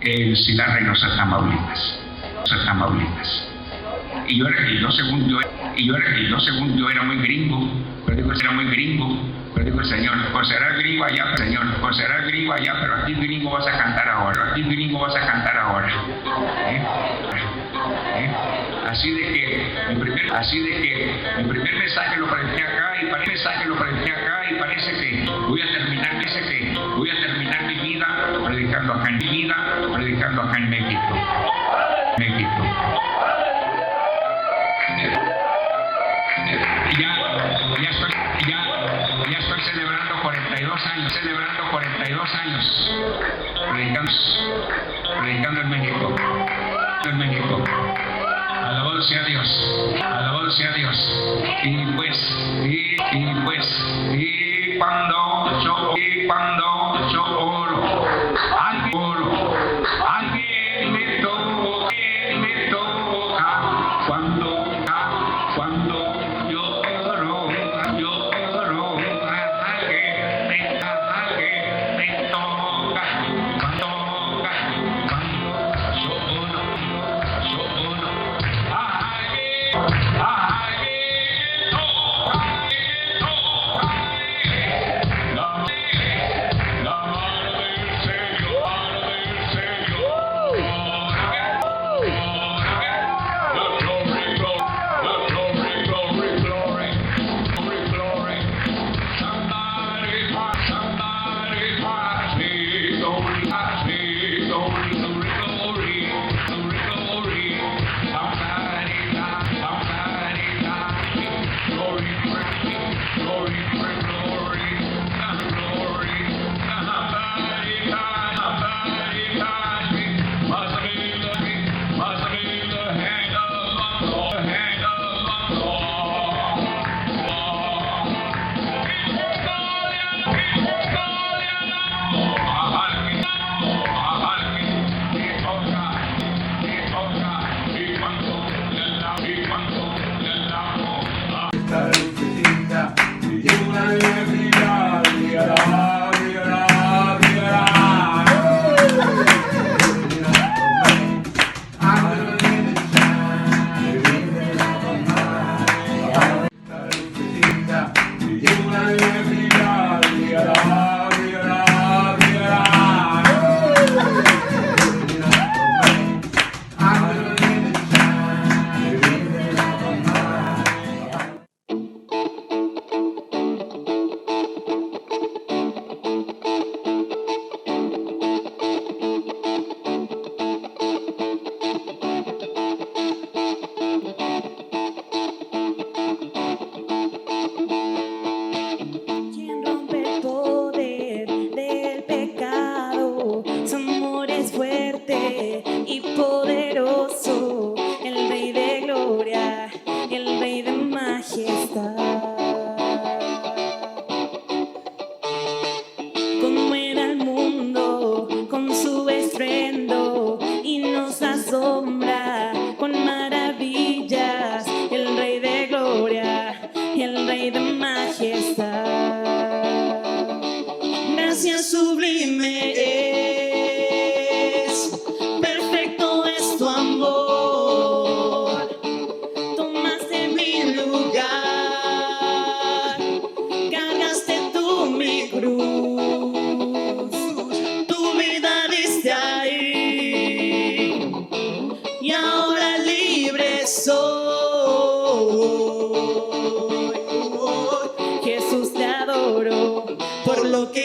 Ciudad Reynosa, Tamaulipas. Y yo era muy gringo, pero digo, el Señor, pues será el gringo allá, pero aquí gringo vas a cantar ahora, Así de que mi primer mensaje lo prediqué acá y parece que voy a terminar mi vida predicando acá en México. Ya estoy celebrando 42 años predicando en México. Alabado sea Dios. Y cuando yo oro, alguien me toca, cuando yo oro, alguien me toca, cuando yo oro,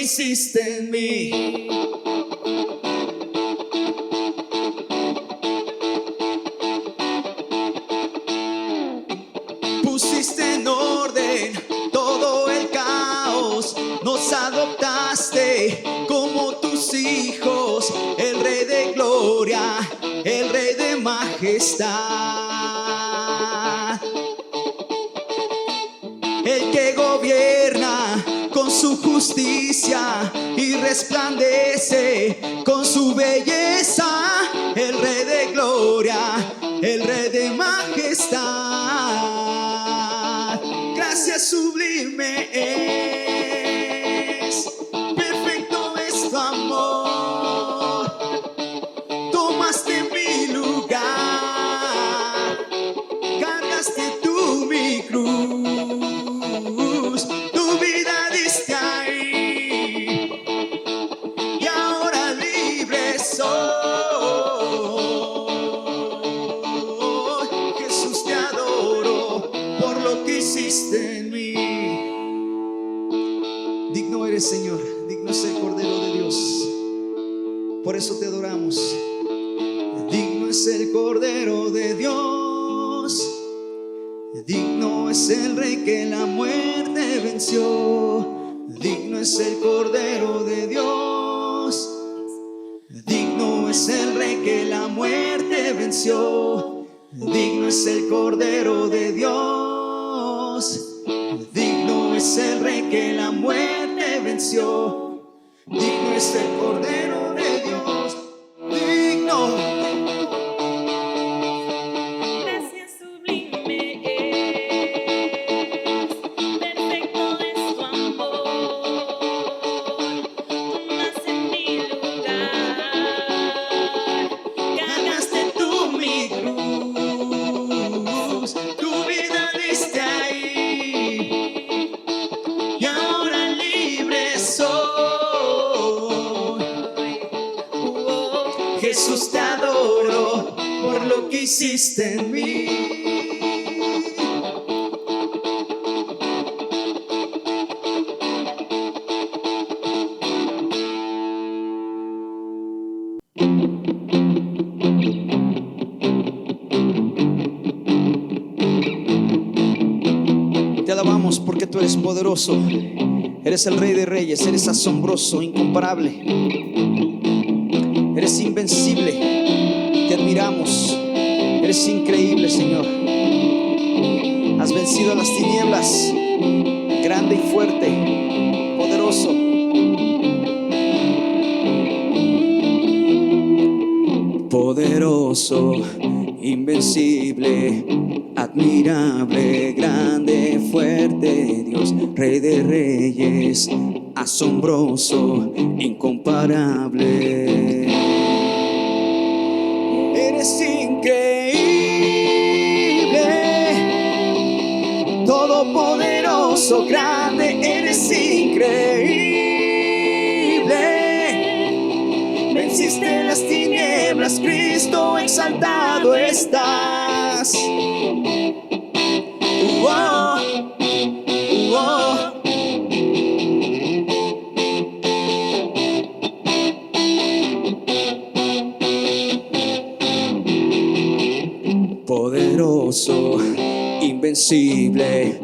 hiciste en mí. Pusiste en orden todo el caos, nos adoptaste como tus hijos, el Rey de gloria, el Rey de majestad, el que gobierna con su justicia y resplandece con su belleza, el Rey de gloria, el Rey de majestad. Gracias sublime es, perfecto es tu amor, tomaste mi lugar, cargaste tú mi cruz, tu vida diste ahí, y ahora libre soy. Jesús, te adoro por lo que hiciste en mí. Digno eres, Señor, digno es el Cordero de Dios, por eso te adoramos. Digno es el Cordero de Dios, digno es el Rey que la muerte venció. Digno es el Cordero de Dios, digno es el Rey que la muerte venció. Digno es el Cordero de Dios, digno es el Rey que la muerte venció. Digno es el Cordero de Dios, digno. Gracias sublime es, perfecto es tu amor, tomaste mi lugar, Ganaste tú mi cruz, tu vida diste ahí, y ahora libre soy. Jesús, te adoro por lo que hiciste en mí. Te alabamos porque tú eres poderoso, eres el Rey de Reyes, eres asombroso, incomparable, eres invencible, te admiramos, eres increíble, Señor. Has vencido a las tinieblas, grande y fuerte, poderoso. Poderoso, invencible, admirable, grande, fuerte, Dios, Rey de Reyes, asombroso, incomparable. Eres increíble, todopoderoso, grande, eres increíble. Venciste las tinieblas, Cristo, exaltado estás. Poderoso, invencible,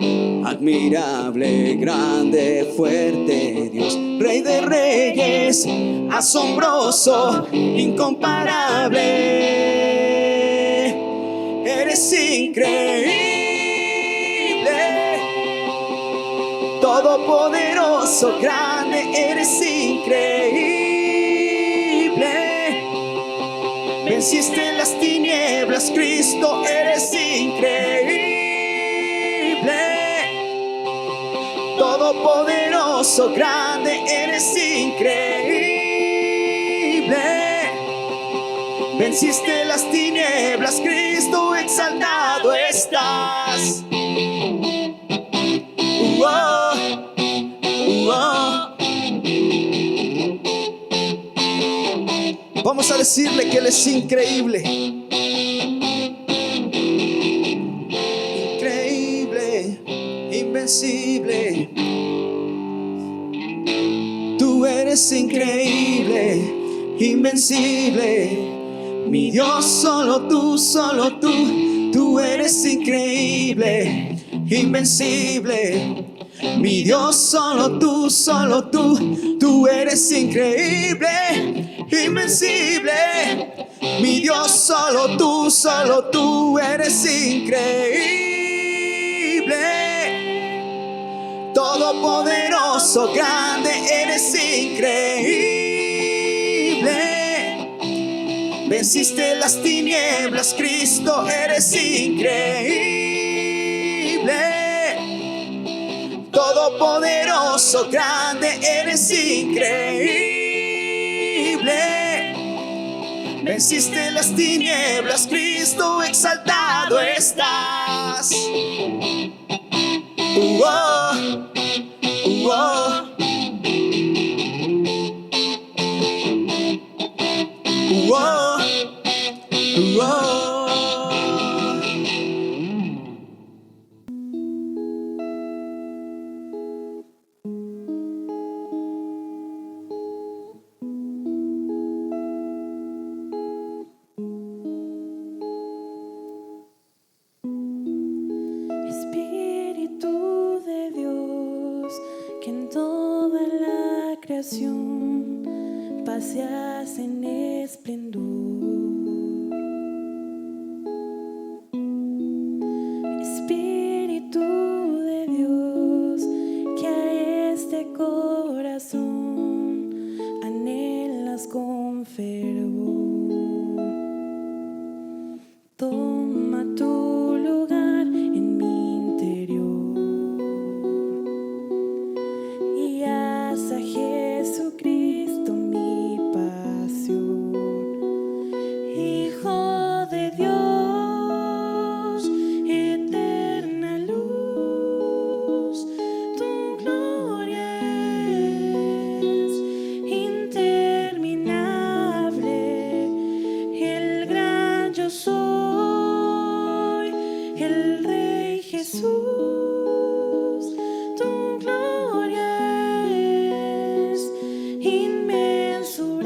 admirable, grande, fuerte, Dios, Rey de Reyes, asombroso, incomparable. Eres increíble, todopoderoso, grande, eres increíble. Venciste las tinieblas, Cristo, eres increíble. Todopoderoso, grande, eres increíble. Venciste las tinieblas, Cristo, exaltado estás. Vamos a decirle que Él es increíble. Increíble, invencible. Tú eres increíble, invencible. Mi Dios, solo tú, tú eres increíble, invencible. Mi Dios, solo tú, tú eres increíble, invencible. Mi Dios, solo tú eres increíble. Todopoderoso, grande, eres increíble. Venciste las tinieblas, Cristo, eres increíble. Todopoderoso, grande, eres increíble. Venciste las tinieblas, Cristo exaltado estás. Oh, oh. Whoa, whoa. Espíritu de Dios, que en toda la creación paseas en esplendor. Espíritu de Dios, que a este corazón anhelas con fervor. Toma tu lugar en mi interior y haz a Jesucristo mi pasión. Hijo de Dios, eterna luz, tu gloria es interminable. El gran yo soy, el Rey Jesús, tu gloria es inmensurable.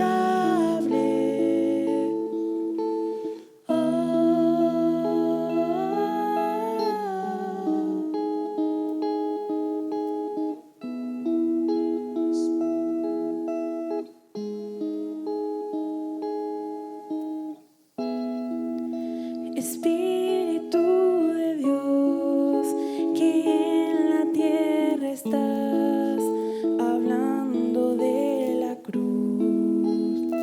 Espíritu de Dios, que en la tierra estás hablando de la cruz.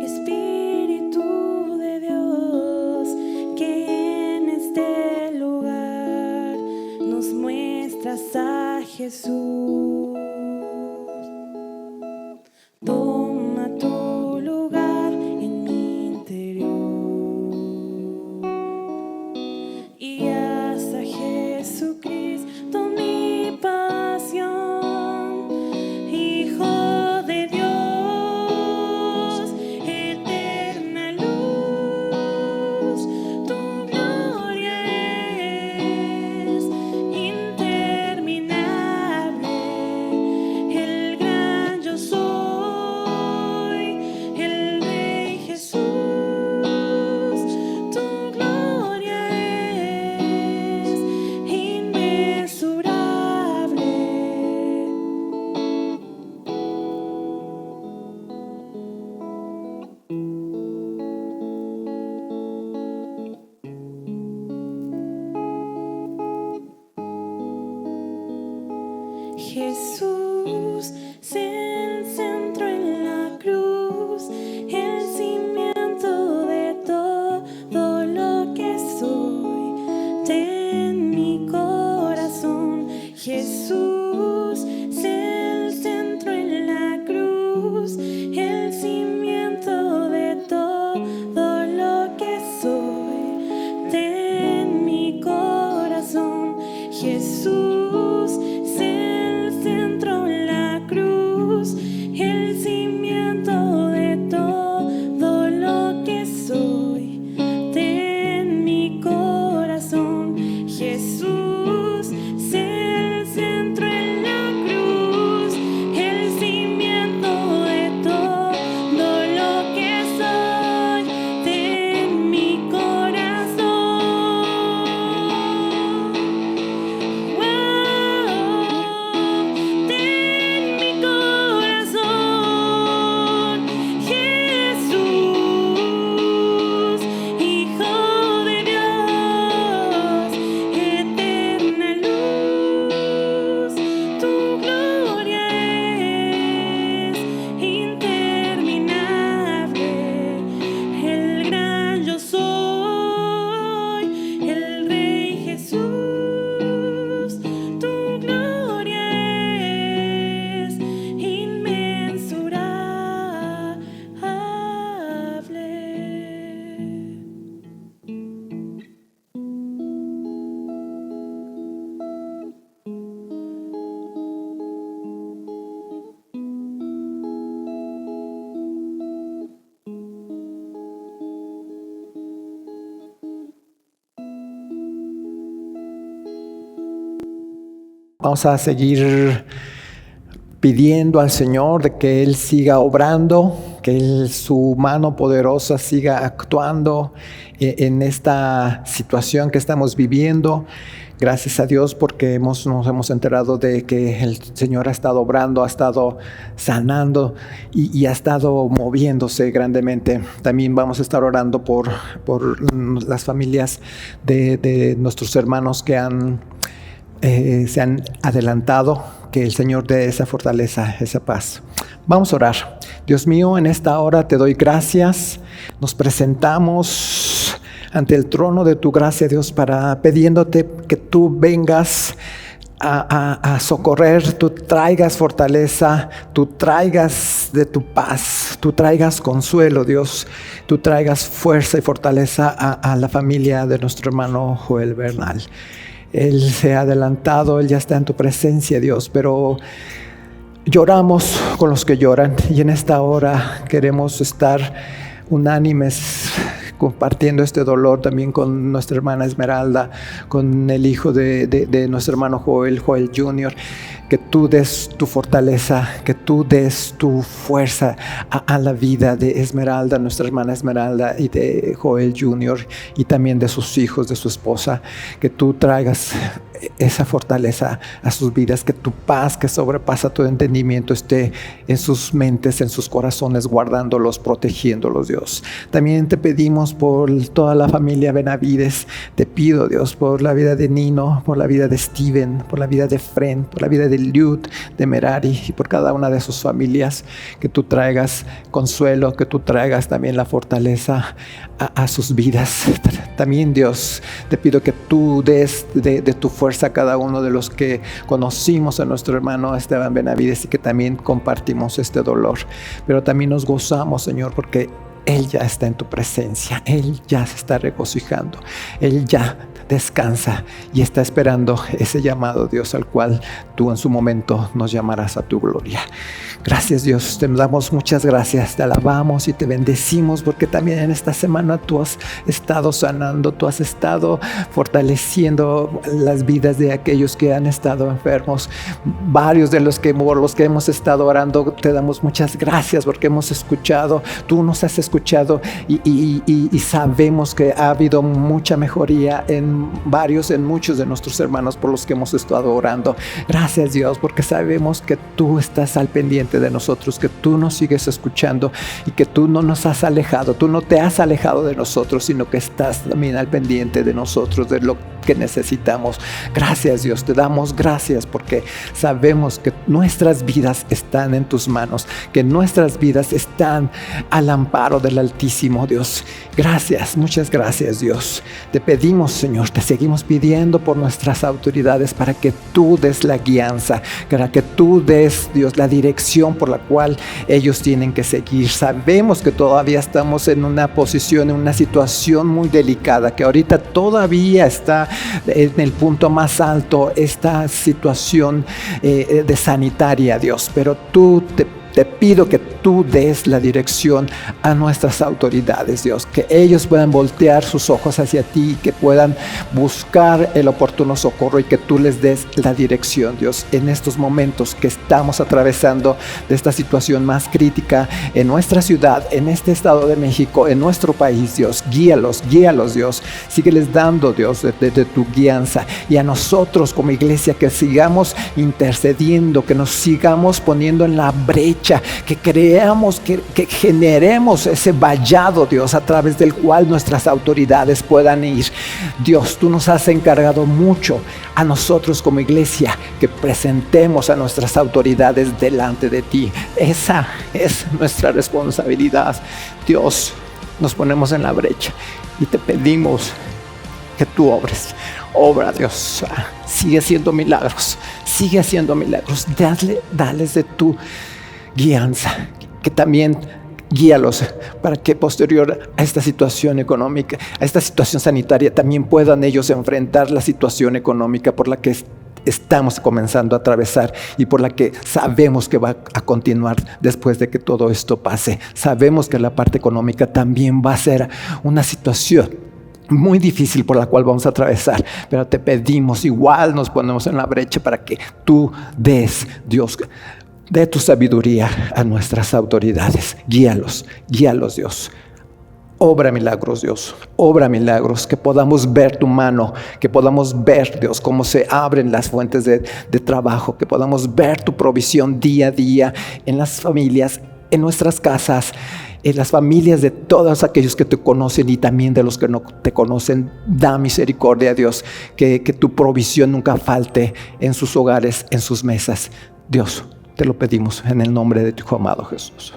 Espíritu de Dios, que en este lugar nos muestras a Jesús. Toma tu lugar en mi interior y haz a Jesucristo mi pasión. Hijo de Dios, eterna luz, tu gloria es interminable. El gran yo soy, Vamos a seguir pidiendo al Señor de que Él siga obrando, que su mano poderosa siga actuando en esta situación que estamos viviendo. Gracias a Dios porque nos hemos enterado de que el Señor ha estado obrando, ha estado sanando y ha estado moviéndose grandemente. También vamos a estar orando por las familias de nuestros hermanos que se han adelantado, que el Señor dé esa fortaleza, esa paz. Vamos a orar. Dios mío, en esta hora te doy gracias. Nos presentamos ante el trono de tu gracia, Dios, pidiéndote que tú vengas a socorrer, tú traigas fortaleza, tú traigas de tu paz, tú traigas consuelo, Dios, tú traigas fuerza y fortaleza a la familia de nuestro hermano Joel Bernal. Él se ha adelantado, Él ya está en tu presencia, Dios, pero lloramos con los que lloran y en esta hora queremos estar unánimes compartiendo este dolor también con nuestra hermana Esmeralda, con el hijo de nuestro hermano Joel Jr., que tú des tu fortaleza, que tú des tu fuerza a la vida de Esmeralda, nuestra hermana Esmeralda, y de Joel Jr., y también de sus hijos, de su esposa, que tú traigas esa fortaleza a sus vidas, que tu paz que sobrepasa todo entendimiento esté en sus mentes, en sus corazones, guardándolos, protegiéndolos, Dios. También te pedimos por toda la familia Benavides, te pido, Dios, por la vida de Nino, por la vida de Steven, por la vida de Fren, por la vida de Liud, de Merari, y por cada una de sus familias, que tú traigas consuelo, que tú traigas también la fortaleza a sus vidas. También, Dios, te pido que tú des de tu fuerza a cada uno de los que conocimos a nuestro hermano Esteban Benavides y que también compartimos este dolor, pero también nos gozamos, Señor, porque Él ya está en tu presencia, Él ya se está regocijando, Él ya descansa y está esperando ese llamado, Dios, al cual tú en su momento nos llamarás a tu gloria. Gracias, Dios, te damos muchas gracias, te alabamos y te bendecimos porque también en esta semana tú has estado sanando, tú has estado fortaleciendo las vidas de aquellos que han estado enfermos. Varios de los que hemos estado orando, te damos muchas gracias porque hemos escuchado, tú nos has escuchado y sabemos que ha habido mucha mejoría en muchos de nuestros hermanos por los que hemos estado orando. Gracias, Dios, porque sabemos que tú estás al pendiente de nosotros, que tú nos sigues escuchando y que tú no nos has alejado, tú no te has alejado de nosotros, sino que estás también al pendiente de nosotros, de lo que necesitamos. Gracias, Dios, te damos gracias porque sabemos que nuestras vidas están en tus manos, que nuestras vidas están al amparo del Altísimo, Dios. Gracias, muchas gracias, Dios. Te pedimos, Señor, te seguimos pidiendo por nuestras autoridades para que tú des la guianza, para que tú des, Dios, la dirección por la cual ellos tienen que seguir. Sabemos que todavía estamos en una posición, en una situación muy delicada, que ahorita todavía está en el punto más alto esta situación de sanitaria, Dios, pero tú te pido que tú des la dirección a nuestras autoridades, Dios, que ellos puedan voltear sus ojos hacia ti, que puedan buscar el oportuno socorro y que tú les des la dirección, Dios, en estos momentos que estamos atravesando de esta situación más crítica en nuestra ciudad, en este estado de México, en nuestro país, Dios. Guíalos, Dios, sígueles dando, Dios, de tu guianza, y a nosotros como iglesia que sigamos intercediendo, que nos sigamos poniendo en la brecha, que creamos, que generemos ese vallado, Dios, a través del cual nuestras autoridades puedan ir. Dios, tú nos has encargado mucho a nosotros como iglesia que presentemos a nuestras autoridades delante de ti. Esa es nuestra responsabilidad. Dios, nos ponemos en la brecha y te pedimos que tú obres. Obra, Dios, sigue haciendo milagros, dales de tu guianza, que también guíalos para que posterior a esta situación económica, a esta situación sanitaria, también puedan ellos enfrentar la situación económica por la que estamos comenzando a atravesar y por la que sabemos que va a continuar después de que todo esto pase. Sabemos que la parte económica también va a ser una situación muy difícil por la cual vamos a atravesar, pero te pedimos, igual nos ponemos en la brecha para que tú des, Dios, de tu sabiduría a nuestras autoridades. Guíalos, Dios. Obra milagros, Dios, obra milagros, que podamos ver tu mano, que podamos ver, Dios, cómo se abren las fuentes de trabajo, que podamos ver tu provisión día a día en las familias, en nuestras casas, en las familias de todos aquellos que te conocen y también de los que no te conocen. Da misericordia, Dios, que tu provisión nunca falte en sus hogares, en sus mesas. Dios, te lo pedimos en el nombre de tu Hijo amado Jesús.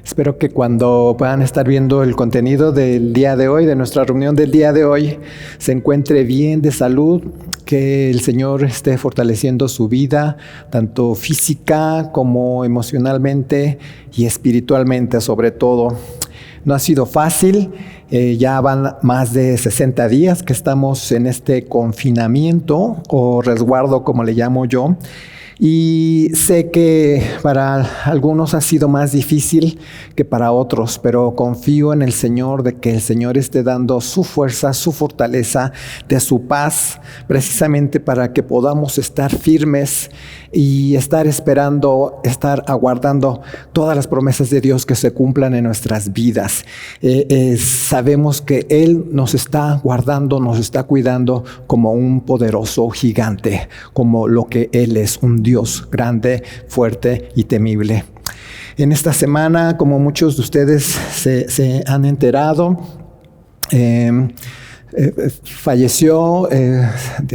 Espero que cuando puedan estar viendo el contenido del día de hoy, de nuestra reunión del día de hoy, se encuentre bien de salud, que el Señor esté fortaleciendo su vida, tanto física como emocionalmente y espiritualmente sobre todo. No ha sido fácil, ya van más de 60 días que estamos en este confinamiento o resguardo, como le llamo yo. Y sé que para algunos ha sido más difícil que para otros, pero confío en el Señor, de que el Señor esté dando su fuerza, su fortaleza, de su paz, precisamente para que podamos estar firmes y estar esperando, estar aguardando todas las promesas de Dios que se cumplan en nuestras vidas. Sabemos que Él nos está guardando, nos está cuidando como un poderoso gigante, como lo que Él es, un Dios grande, fuerte y temible. En esta semana, como muchos de ustedes se han enterado, falleció,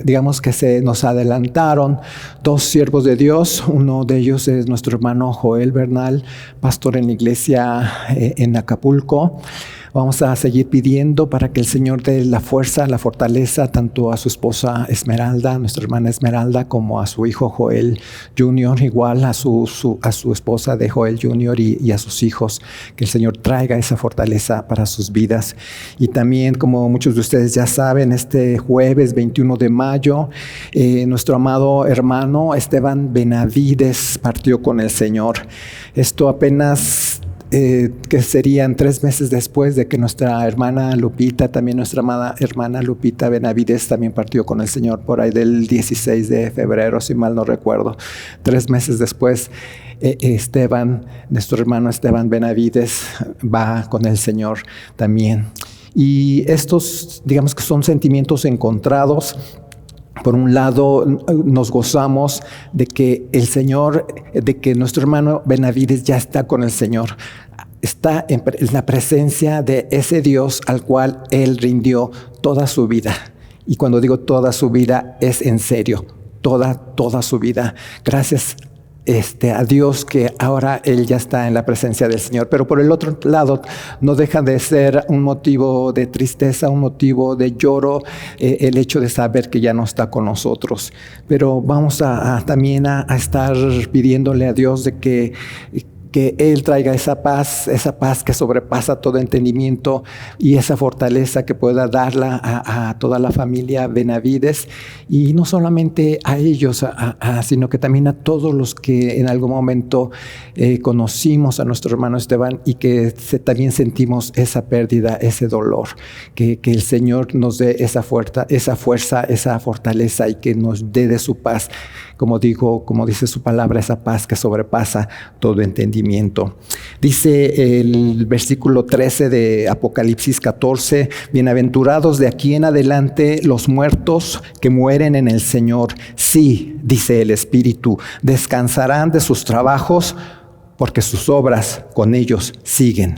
digamos que se nos adelantaron dos siervos de Dios. Uno de ellos es nuestro hermano Joel Bernal, pastor en la iglesia en Acapulco. Vamos a seguir pidiendo para que el Señor dé la fuerza, la fortaleza, tanto a su esposa Esmeralda, nuestra hermana Esmeralda, como a su hijo Joel Jr., igual a su esposa de Joel Jr. y a sus hijos, que el Señor traiga esa fortaleza para sus vidas. Y también, como muchos de ustedes ya saben, este jueves 21 de mayo, nuestro amado hermano Esteban Benavides partió con el Señor. Esto apenas que serían 3 meses después de que nuestra hermana Lupita, también nuestra amada hermana Lupita Benavides, también partió con el Señor por ahí del 16 de febrero, si mal no recuerdo. 3 meses después, Esteban, nuestro hermano Esteban Benavides, va con el Señor también. Y estos, digamos que son sentimientos encontrados. Por un lado, nos gozamos de que el Señor, de que nuestro hermano Benavides ya está con el Señor. Está en la presencia de ese Dios al cual él rindió toda su vida. Y cuando digo toda su vida, es en serio, toda su vida. Gracias a Dios que ahora él ya está en la presencia del Señor. Pero por el otro lado, no deja de ser un motivo de tristeza, un motivo de lloro, el hecho de saber que ya no está con nosotros. Pero vamos también a estar pidiéndole a Dios de que Él traiga esa paz que sobrepasa todo entendimiento y esa fortaleza que pueda darla a toda la familia Benavides, y no solamente a ellos, sino que también a todos los que en algún momento conocimos a nuestro hermano Esteban y que también sentimos esa pérdida, ese dolor. Que el Señor nos dé esa fuerza, esa fortaleza, y que nos dé de su paz. Como dice su palabra, esa paz que sobrepasa todo entendimiento. Dice el versículo 13 de Apocalipsis 14, bienaventurados de aquí en adelante los muertos que mueren en el Señor. Sí, dice el Espíritu, descansarán de sus trabajos porque sus obras con ellos siguen.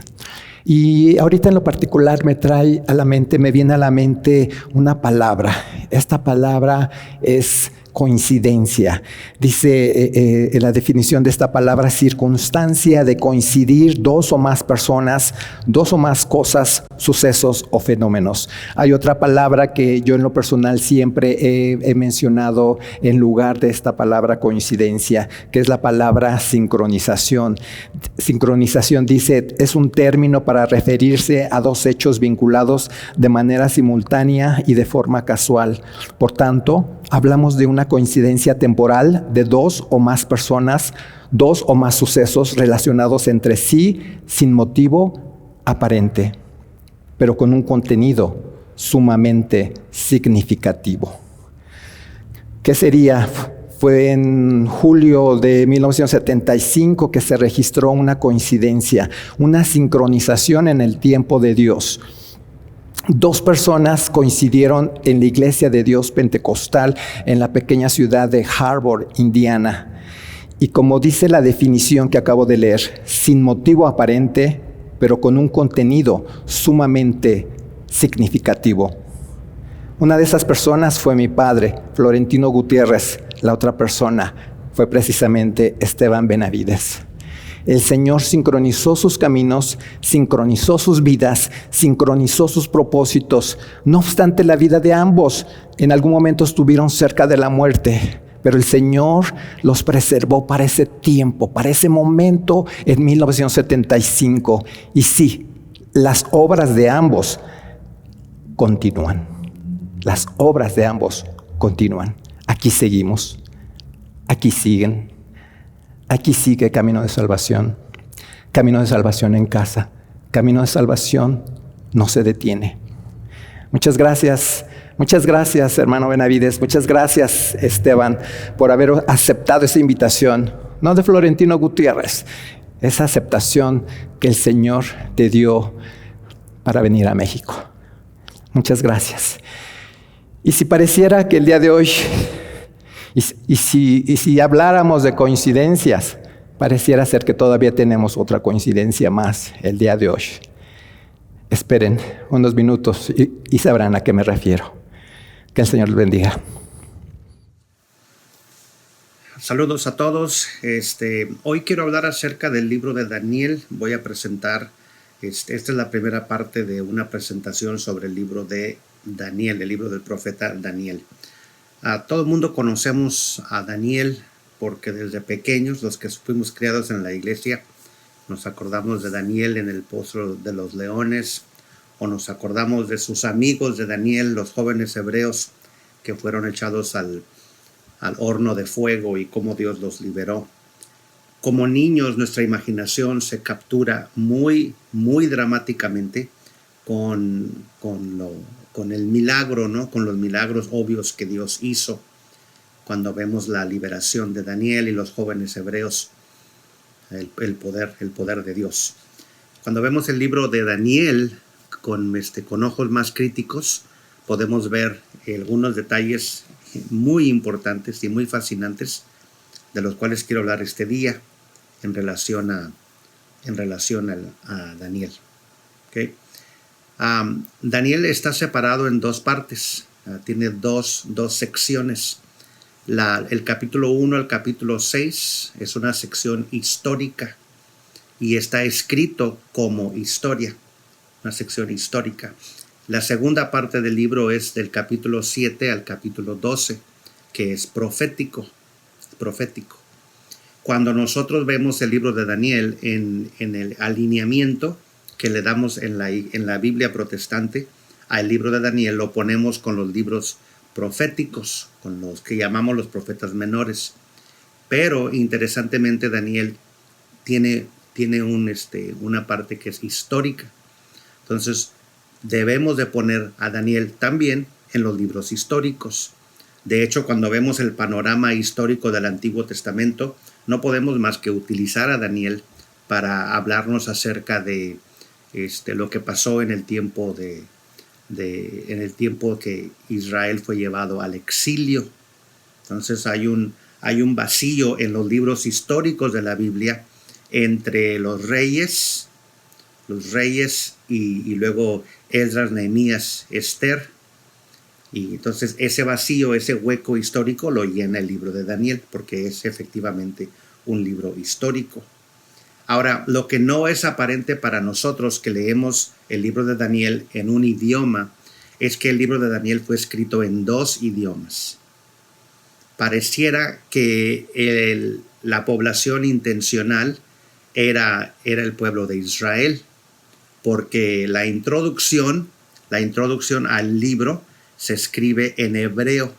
Y ahorita en lo particular me viene a la mente una palabra. Esta palabra es coincidencia. Dice la definición de esta palabra: circunstancia de coincidir 2 o más personas, 2 o más cosas, sucesos o fenómenos. Hay otra palabra que yo en lo personal siempre he mencionado en lugar de esta palabra coincidencia, que es la palabra sincronización. Sincronización, dice, es un término para referirse a 2 hechos vinculados de manera simultánea y de forma casual. Por tanto, hablamos de una coincidencia temporal de 2 o más personas, 2 o más sucesos relacionados entre sí sin motivo aparente, pero con un contenido sumamente significativo. ¿Qué sería? Fue en julio de 1975 que se registró una coincidencia, una sincronización en el tiempo de Dios. 2 personas coincidieron en la Iglesia de Dios Pentecostal en la pequeña ciudad de Harbor, Indiana. Y como dice la definición que acabo de leer, sin motivo aparente, pero con un contenido sumamente significativo. Una de esas personas fue mi padre, Florentino Gutiérrez. La otra persona fue precisamente Esteban Benavides. El Señor sincronizó sus caminos, sincronizó sus vidas, sincronizó sus propósitos. No obstante, la vida de ambos en algún momento estuvieron cerca de la muerte, pero el Señor los preservó para ese tiempo, para ese momento en 1975. Y sí, las obras de ambos continúan. Las obras de ambos continúan. Aquí seguimos, aquí siguen. Aquí sigue camino de salvación en casa, camino de salvación no se detiene. Muchas gracias, hermano Benavides, muchas gracias, Esteban, por haber aceptado esa invitación, no de Florentino Gutiérrez, esa aceptación que el Señor te dio para venir a México. Muchas gracias. Y si pareciera que el día de hoy, y si habláramos de coincidencias, pareciera ser que todavía tenemos otra coincidencia más el día de hoy. Esperen unos minutos y sabrán a qué me refiero. Que el Señor les bendiga. Saludos a todos. Hoy quiero hablar acerca del libro de Daniel. Voy a presentar, esta es la primera parte de una presentación sobre el libro de Daniel, el libro del profeta Daniel. Todo el mundo conocemos a Daniel porque desde pequeños, los que fuimos criados en la iglesia, nos acordamos de Daniel en el pozo de los leones, o nos acordamos de sus amigos de Daniel, los jóvenes hebreos que fueron echados al horno de fuego y cómo Dios los liberó. como niños nuestra imaginación se captura muy, muy dramáticamente con el milagro, ¿no? Con los milagros obvios que Dios hizo cuando vemos la liberación de Daniel y los jóvenes hebreos, el poder de Dios. Cuando vemos el libro de Daniel con ojos más críticos, podemos ver algunos detalles muy importantes y muy fascinantes de los cuales quiero hablar este día en relación a Daniel. ¿Okay? Daniel está separado en dos partes, tiene dos secciones. El capítulo 1 al capítulo 6 es una sección histórica y está escrito como historia, una sección histórica. La segunda parte del libro es del capítulo 7 al capítulo 12, que es profético. Cuando nosotros vemos el libro de Daniel en el alineamiento que le damos en la Biblia protestante al libro de Daniel, lo ponemos con los libros proféticos, con los que llamamos los profetas menores. Pero interesantemente Daniel tiene una parte que es histórica. Entonces debemos de poner a Daniel también en los libros históricos. De hecho, cuando vemos el panorama histórico del Antiguo Testamento, no podemos más que utilizar a Daniel para hablarnos acerca de lo que pasó en el tiempo en el tiempo que Israel fue llevado al exilio. Entonces hay un vacío en los libros históricos de la Biblia entre los reyes y luego Esdras, Nehemías, Esther. Y entonces ese vacío, ese hueco histórico lo llena el libro de Daniel, porque es efectivamente un libro histórico. Ahora, lo que no es aparente para nosotros que leemos el libro de Daniel en un idioma, es que el libro de Daniel fue escrito en dos idiomas. Pareciera que la población intencional era el pueblo de Israel, porque la introducción al libro se escribe en hebreo.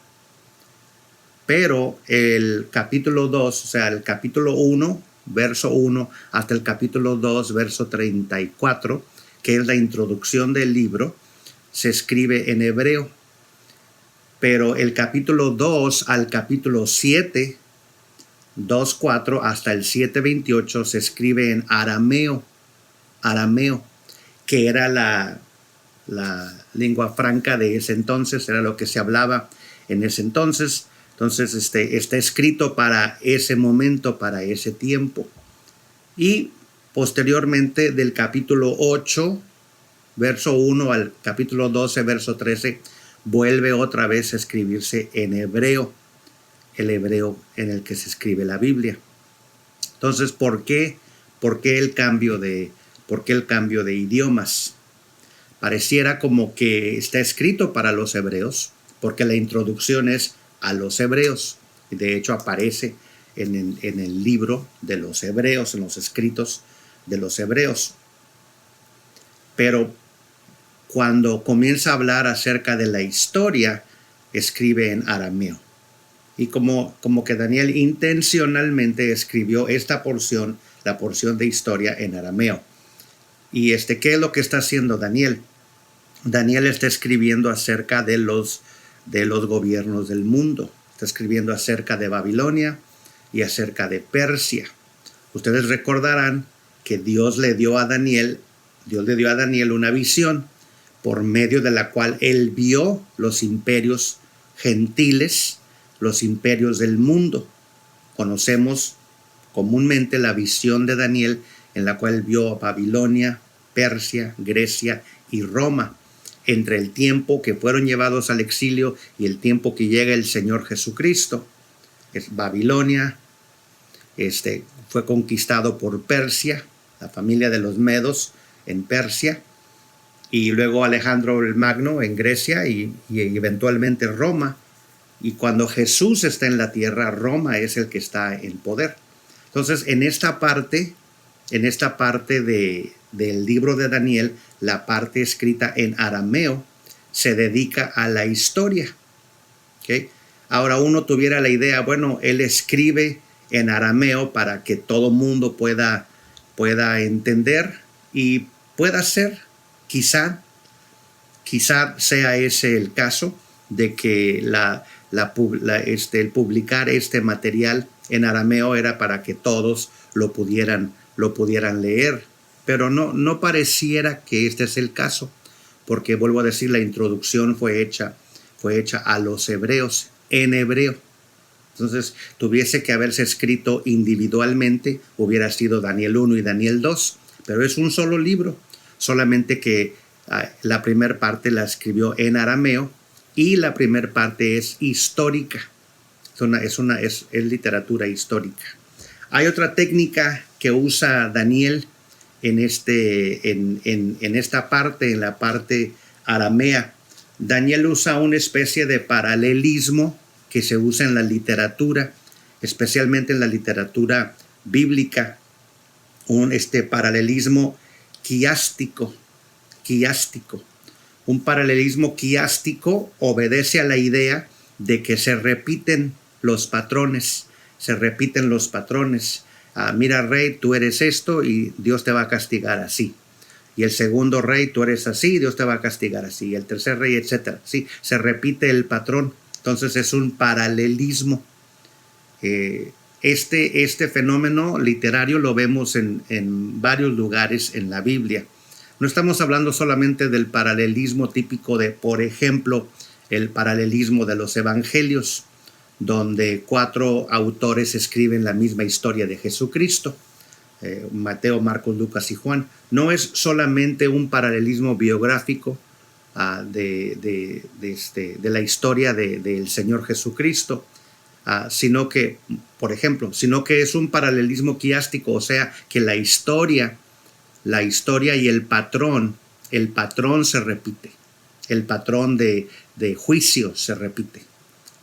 Pero el capítulo 2, o sea, el capítulo 1, verso 1, hasta el capítulo 2, verso 34, que es la introducción del libro, se escribe en hebreo. Pero el capítulo 2 al capítulo 7, 2:4 hasta el 7:28 se escribe en arameo, que era la lengua franca de ese entonces, era lo que se hablaba en ese entonces. Entonces está escrito para ese momento, para ese tiempo. Y posteriormente del capítulo 8, verso 1 al capítulo 12, verso 13, vuelve otra vez a escribirse en hebreo, el hebreo en el que se escribe la Biblia. Entonces, ¿por qué el cambio de idiomas? Pareciera como que está escrito para los hebreos, porque la introducción es a los hebreos. Y de hecho aparece en el libro de los hebreos, en los escritos de los hebreos. Pero cuando comienza a hablar acerca de la historia, escribe en arameo. Y como que Daniel intencionalmente escribió esta porción, la porción de historia, en arameo. Y ¿qué es lo que está haciendo Daniel? Daniel está escribiendo acerca de los gobiernos del mundo. Está escribiendo acerca de Babilonia y acerca de Persia. Ustedes recordarán que Dios le dio a Daniel una visión por medio de la cual él vio los imperios gentiles, los imperios del mundo. Conocemos comúnmente la visión de Daniel en la cual vio a Babilonia, Persia, Grecia y Roma, entre el tiempo que fueron llevados al exilio y el tiempo que llega el Señor Jesucristo. Babilonia fue conquistado por Persia, la familia de los medos en Persia, y luego Alejandro el Magno en Grecia y eventualmente Roma. Y cuando Jesús está en la tierra, Roma es el que está en poder. Entonces, en esta parte del libro de Daniel, la parte escrita en arameo se dedica a la historia. ¿Okay? Ahora uno tuviera la idea, bueno, él escribe en arameo para que todo mundo pueda entender y pueda ser, quizá sea ese el caso de que el publicar este material en arameo era para que todos lo pudieran leer, pero no pareciera que este es el caso, porque vuelvo a decir, la introducción fue hecha a los hebreos en hebreo. Entonces, tuviese que haberse escrito individualmente, hubiera sido Daniel 1 y Daniel 2, pero es un solo libro, solamente que la primera parte la escribió en arameo y la primera parte es histórica, es literatura histórica. Hay otra técnica que usa Daniel en esta parte, en la parte aramea. Daniel usa una especie de paralelismo que se usa en la literatura, especialmente en la literatura bíblica, un paralelismo quiástico. Un paralelismo quiástico obedece a la idea de que se repiten los patrones. Mira, rey, tú eres esto y Dios te va a castigar así. Y el segundo rey, tú eres así y Dios te va a castigar así. Y el tercer rey, etc. Sí, se repite el patrón. Entonces es un paralelismo. Este fenómeno literario lo vemos en varios lugares en la Biblia. No estamos hablando solamente del paralelismo típico de, por ejemplo, el paralelismo de los evangelios, donde 4 autores escriben la misma historia de Jesucristo, Mateo, Marcos, Lucas y Juan. No es solamente un paralelismo biográfico de la historia del Señor Jesucristo, sino que es un paralelismo quiástico, o sea, que la historia y el patrón se repite, el patrón de juicio se repite.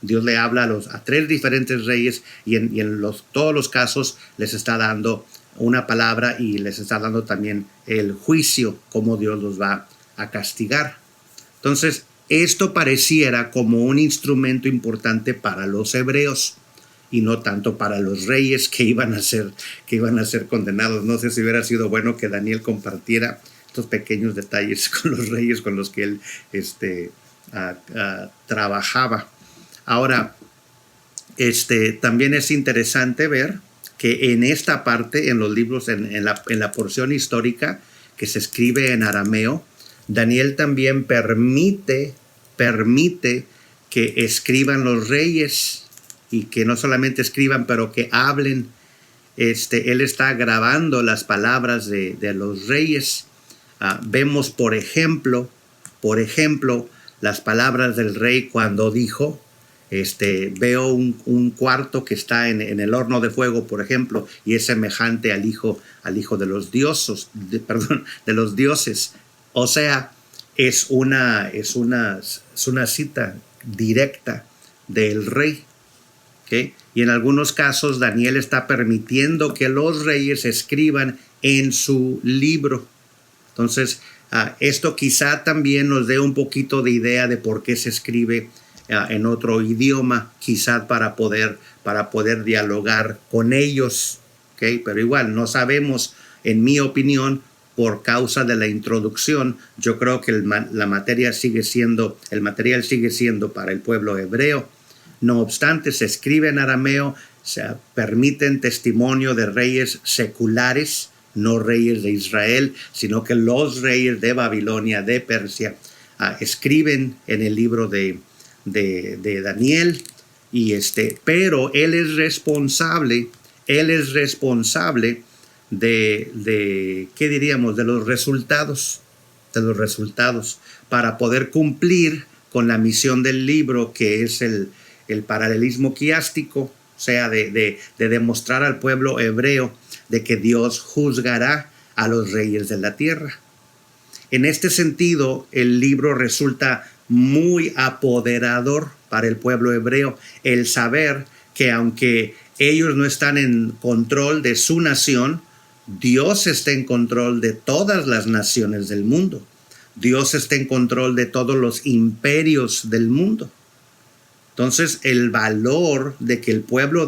Dios le habla a 3 diferentes reyes y en todos los casos les está dando una palabra y les está dando también el juicio, cómo Dios los va a castigar. Entonces, esto pareciera como un instrumento importante para los hebreos y no tanto para los reyes que iban a ser condenados. No sé si hubiera sido bueno que Daniel compartiera estos pequeños detalles con los reyes con los que él trabajaba. Ahora, también es interesante ver que en esta parte, en los libros, en la porción histórica que se escribe en arameo, Daniel también permite que escriban los reyes y que no solamente escriban, pero que hablen. Él está grabando las palabras de los reyes. Vemos, por ejemplo, las palabras del rey cuando dijo, veo un cuarto que está en el horno de fuego, por ejemplo, y es semejante al hijo de los dioses, de los dioses. O sea, es una cita directa del rey. ¿Okay? Y en algunos casos Daniel está permitiendo que los reyes escriban en su libro. Entonces, esto quizá también nos dé un poquito de idea de por qué se escribe en otro idioma, quizá para poder dialogar con ellos. ¿Okay? Pero igual, no sabemos, en mi opinión, por causa de la introducción, yo creo que el material sigue siendo para el pueblo hebreo. No obstante, se escribe en arameo, se permiten testimonio de reyes seculares, no reyes de Israel, sino que los reyes de Babilonia, de Persia, escriben en el libro de Daniel, pero él es responsable de ¿qué diríamos? De los resultados, para poder cumplir con la misión del libro, que es el paralelismo quiástico, o sea, de demostrar al pueblo hebreo de que Dios juzgará a los reyes de la tierra. En este sentido, el libro resulta muy apoderador para el pueblo hebreo, el saber que aunque ellos no están en control de su nación, Dios está en control de todas las naciones del mundo. Dios está en control de todos los imperios del mundo. Entonces, el valor de que el pueblo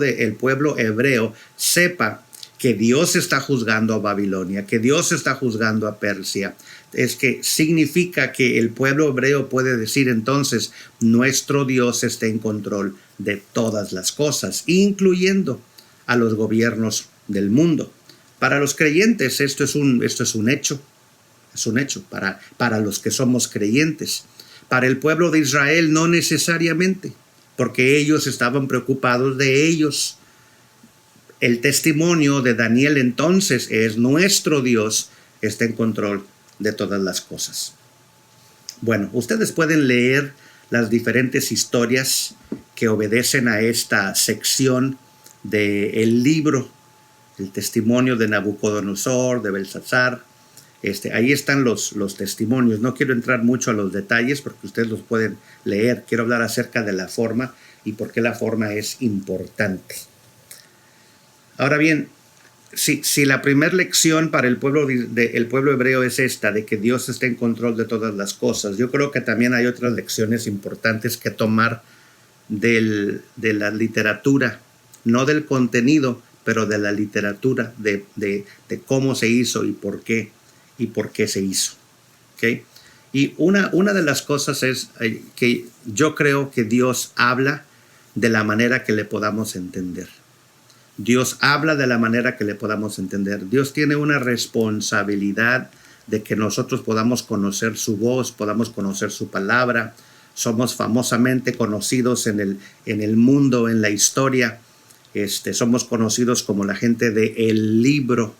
hebreo sepa que Dios está juzgando a Babilonia, que Dios está juzgando a Persia, es que significa que el pueblo hebreo puede decir entonces, nuestro Dios está en control de todas las cosas, incluyendo a los gobiernos del mundo. Para los creyentes esto es un hecho, es un hecho para los que somos creyentes. Para el pueblo de Israel no necesariamente, porque ellos estaban preocupados de ellos. El testimonio de Daniel entonces es nuestro Dios está en control de todas las cosas. Bueno, ustedes pueden leer las diferentes historias que obedecen a esta sección del libro, el testimonio de Nabucodonosor, de Belsasar. Ahí están los testimonios. No quiero entrar mucho a los detalles porque ustedes los pueden leer. Quiero hablar acerca de la forma y por qué la forma es importante. Ahora bien, si la primera lección para el pueblo hebreo es esta, de que Dios está en control de todas las cosas, yo creo que también hay otras lecciones importantes que tomar de la literatura, no del contenido, pero de la literatura, de cómo se hizo y por qué se hizo. ¿Okay? Y una de las cosas es que yo creo que Dios habla de la manera que le podamos entender. Dios habla de la manera que le podamos entender. Dios tiene una responsabilidad de que nosotros podamos conocer su voz, podamos conocer su palabra. Somos famosamente conocidos en el mundo, en la historia. Somos conocidos como la gente del libro,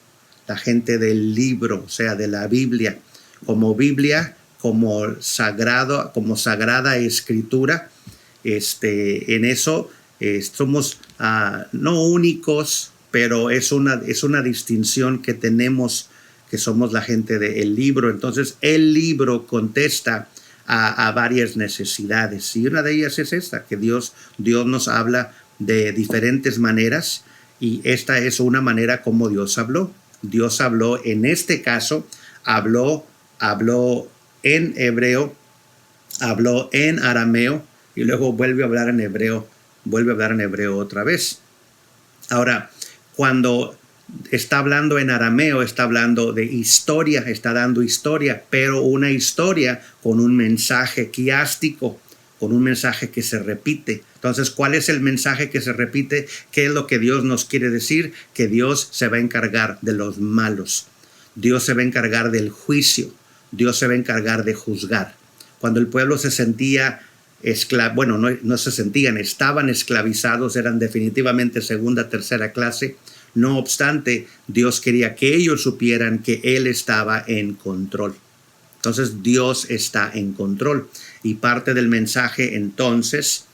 o sea, de la Biblia, como sagrada escritura. En eso somos no únicos, pero es una distinción que tenemos, que somos la gente del libro. Entonces, el libro contesta a varias necesidades, y una de ellas es esta, que Dios nos habla de diferentes maneras, y esta es una manera como Dios habló. Dios habló, en este caso, habló en hebreo, habló en arameo, y luego vuelve a hablar en hebreo otra vez. Ahora, cuando está hablando en arameo, está hablando de historia, está dando historia, pero una historia con un mensaje quiástico, con un mensaje que se repite. Entonces, ¿cuál es el mensaje que se repite? ¿Qué es lo que Dios nos quiere decir? Que Dios se va a encargar de los malos. Dios se va a encargar del juicio. Dios se va a encargar de juzgar. Cuando el pueblo se sentía no se sentían, estaban esclavizados, eran definitivamente segunda, tercera clase. No obstante, Dios quería que ellos supieran que Él estaba en control. Entonces, Dios está en control. Y parte del mensaje entonces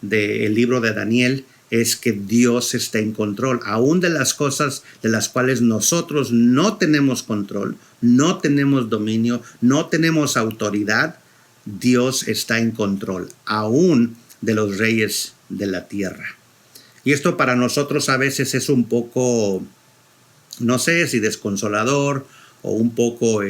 del libro de Daniel es que Dios está en control, aún de las cosas de las cuales nosotros no tenemos control, no tenemos dominio, no tenemos autoridad. Dios está en control, aún de los reyes de la tierra. Y esto para nosotros a veces es un poco, no sé si desconsolador o un poco,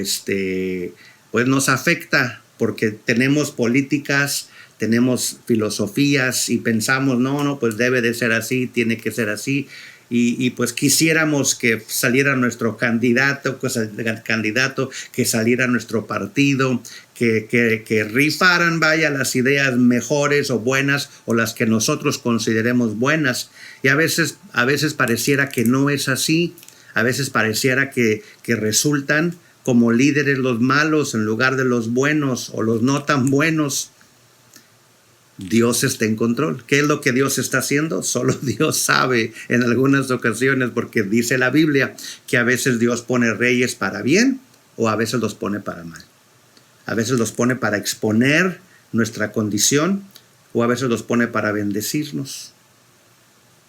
pues nos afecta porque tenemos políticas, tenemos filosofías y pensamos, no, pues debe de ser así, tiene que ser así. Y pues quisiéramos que saliera nuestro candidato, que saliera nuestro partido, que rifaran, las ideas mejores o buenas o las que nosotros consideremos buenas. Y a veces pareciera que no es así. A veces pareciera que resultan como líderes los malos en lugar de los buenos o los no tan buenos. Dios está en control. ¿Qué es lo que Dios está haciendo? Solo Dios sabe en algunas ocasiones, porque dice la Biblia que a veces Dios pone reyes para bien o a veces los pone para mal. A veces los pone para exponer nuestra condición o a veces los pone para bendecirnos.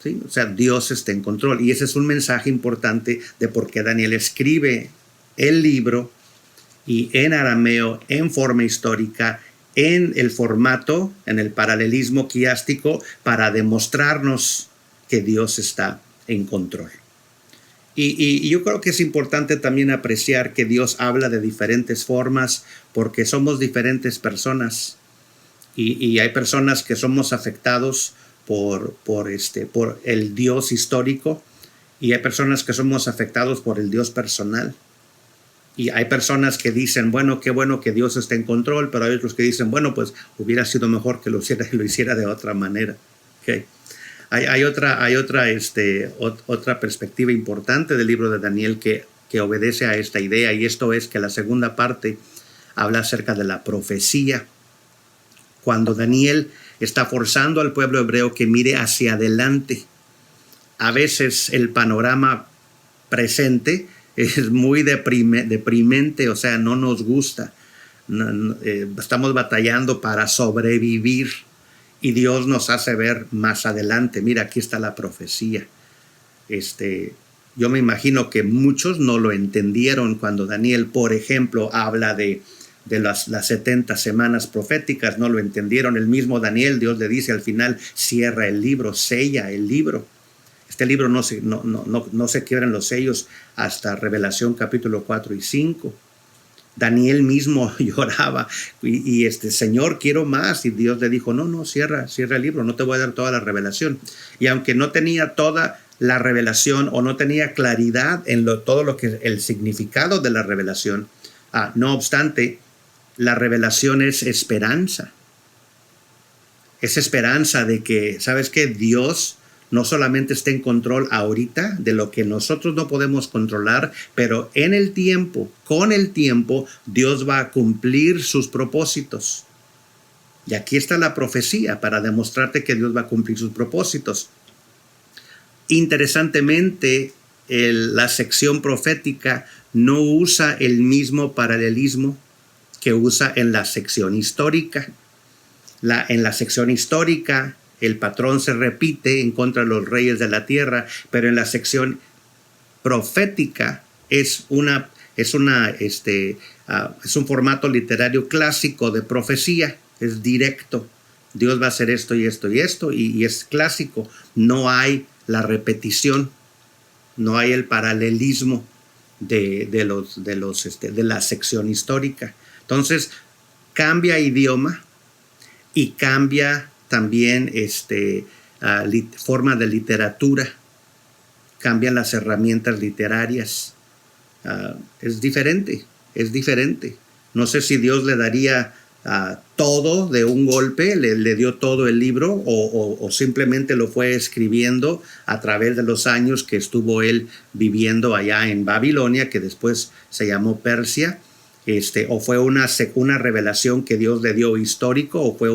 ¿Sí? O sea, Dios está en control. Y ese es un mensaje importante de por qué Daniel escribe el libro y en arameo, en forma histórica, en el formato, en el paralelismo quiástico, para demostrarnos que Dios está en control. Y yo creo que es importante también apreciar que Dios habla de diferentes formas porque somos diferentes personas. Y hay personas que somos afectados por el Dios histórico, y hay personas que somos afectados por el Dios personal. Y hay personas que dicen, bueno, qué bueno que Dios esté en control, pero hay otros que dicen, bueno, pues hubiera sido mejor que lo hiciera de otra manera. Okay. Hay otra perspectiva importante del libro de Daniel que obedece a esta idea, y esto es que la segunda parte habla acerca de la profecía. Cuando Daniel está forzando al pueblo hebreo que mire hacia adelante, a veces el panorama presente es muy deprimente, o sea, no nos gusta. Estamos batallando para sobrevivir, y Dios nos hace ver más adelante. Mira, aquí está la profecía. Yo me imagino que muchos no lo entendieron cuando Daniel, por ejemplo, habla de las 70 semanas proféticas. No lo entendieron. El mismo Daniel, Dios le dice al final, cierra el libro, sella el libro. Este libro no se quiebran los sellos hasta Revelación capítulo 4 y 5. Daniel mismo lloraba y Señor, quiero más. Y Dios le dijo, no, cierra el libro, no te voy a dar toda la revelación. Y aunque no tenía toda la revelación o no tenía claridad en todo lo que el significado de la revelación, no obstante, la revelación es esperanza. Es esperanza de que, ¿sabes qué? Dios no solamente está en control ahorita de lo que nosotros no podemos controlar, pero en el tiempo, con el tiempo, Dios va a cumplir sus propósitos. Y aquí está la profecía para demostrarte que Dios va a cumplir sus propósitos. Interesantemente, la sección profética no usa el mismo paralelismo que usa en la sección histórica. En la sección histórica, el patrón se repite en contra de los reyes de la tierra, pero en la sección profética es un formato literario clásico de profecía, es directo. Dios va a hacer esto y esto y esto, y es clásico. No hay la repetición, no hay el paralelismo de la sección histórica. Entonces, cambia idioma y cambia también forma de literatura, cambian las herramientas literarias. Es diferente. No sé si Dios le daría todo de un golpe, le dio todo el libro, o simplemente lo fue escribiendo a través de los años que estuvo él viviendo allá en Babilonia, que después se llamó Persia. O fue una revelación que Dios le dio histórico, o fue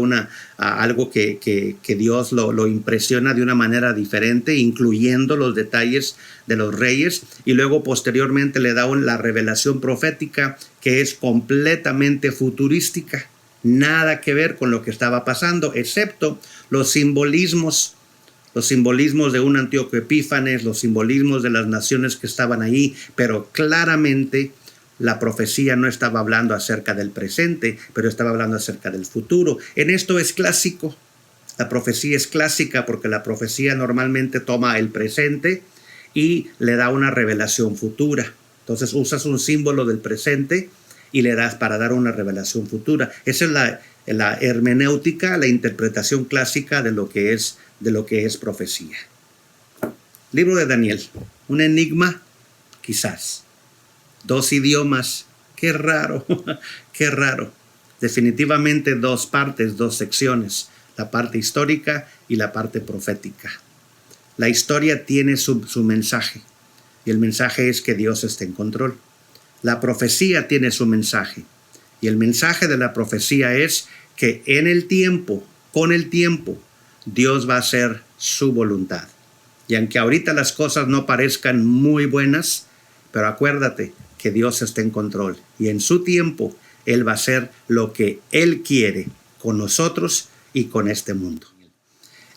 algo que Dios lo impresiona de una manera diferente, incluyendo los detalles de los reyes, y luego posteriormente le da la revelación profética, que es completamente futurística, nada que ver con lo que estaba pasando, excepto los simbolismos de un Antíoco Epífanes, los simbolismos de las naciones que estaban ahí, pero claramente la profecía no estaba hablando acerca del presente, pero estaba hablando acerca del futuro. En esto es clásico. La profecía es clásica porque la profecía normalmente toma el presente y le da una revelación futura. Entonces usas un símbolo del presente y le das para dar una revelación futura. Esa es la hermenéutica, la interpretación clásica de lo que es profecía. Libro de Daniel, un enigma, quizás. 2 idiomas, qué raro, qué raro. Definitivamente 2 partes, 2 secciones, la parte histórica y la parte profética. La historia tiene su mensaje, y el mensaje es que Dios está en control. La profecía tiene su mensaje, y el mensaje de la profecía es que en el tiempo, con el tiempo, Dios va a hacer su voluntad. Y aunque ahorita las cosas no parezcan muy buenas, pero acuérdate que Dios está en control, y en su tiempo Él va a hacer lo que Él quiere con nosotros y con este mundo.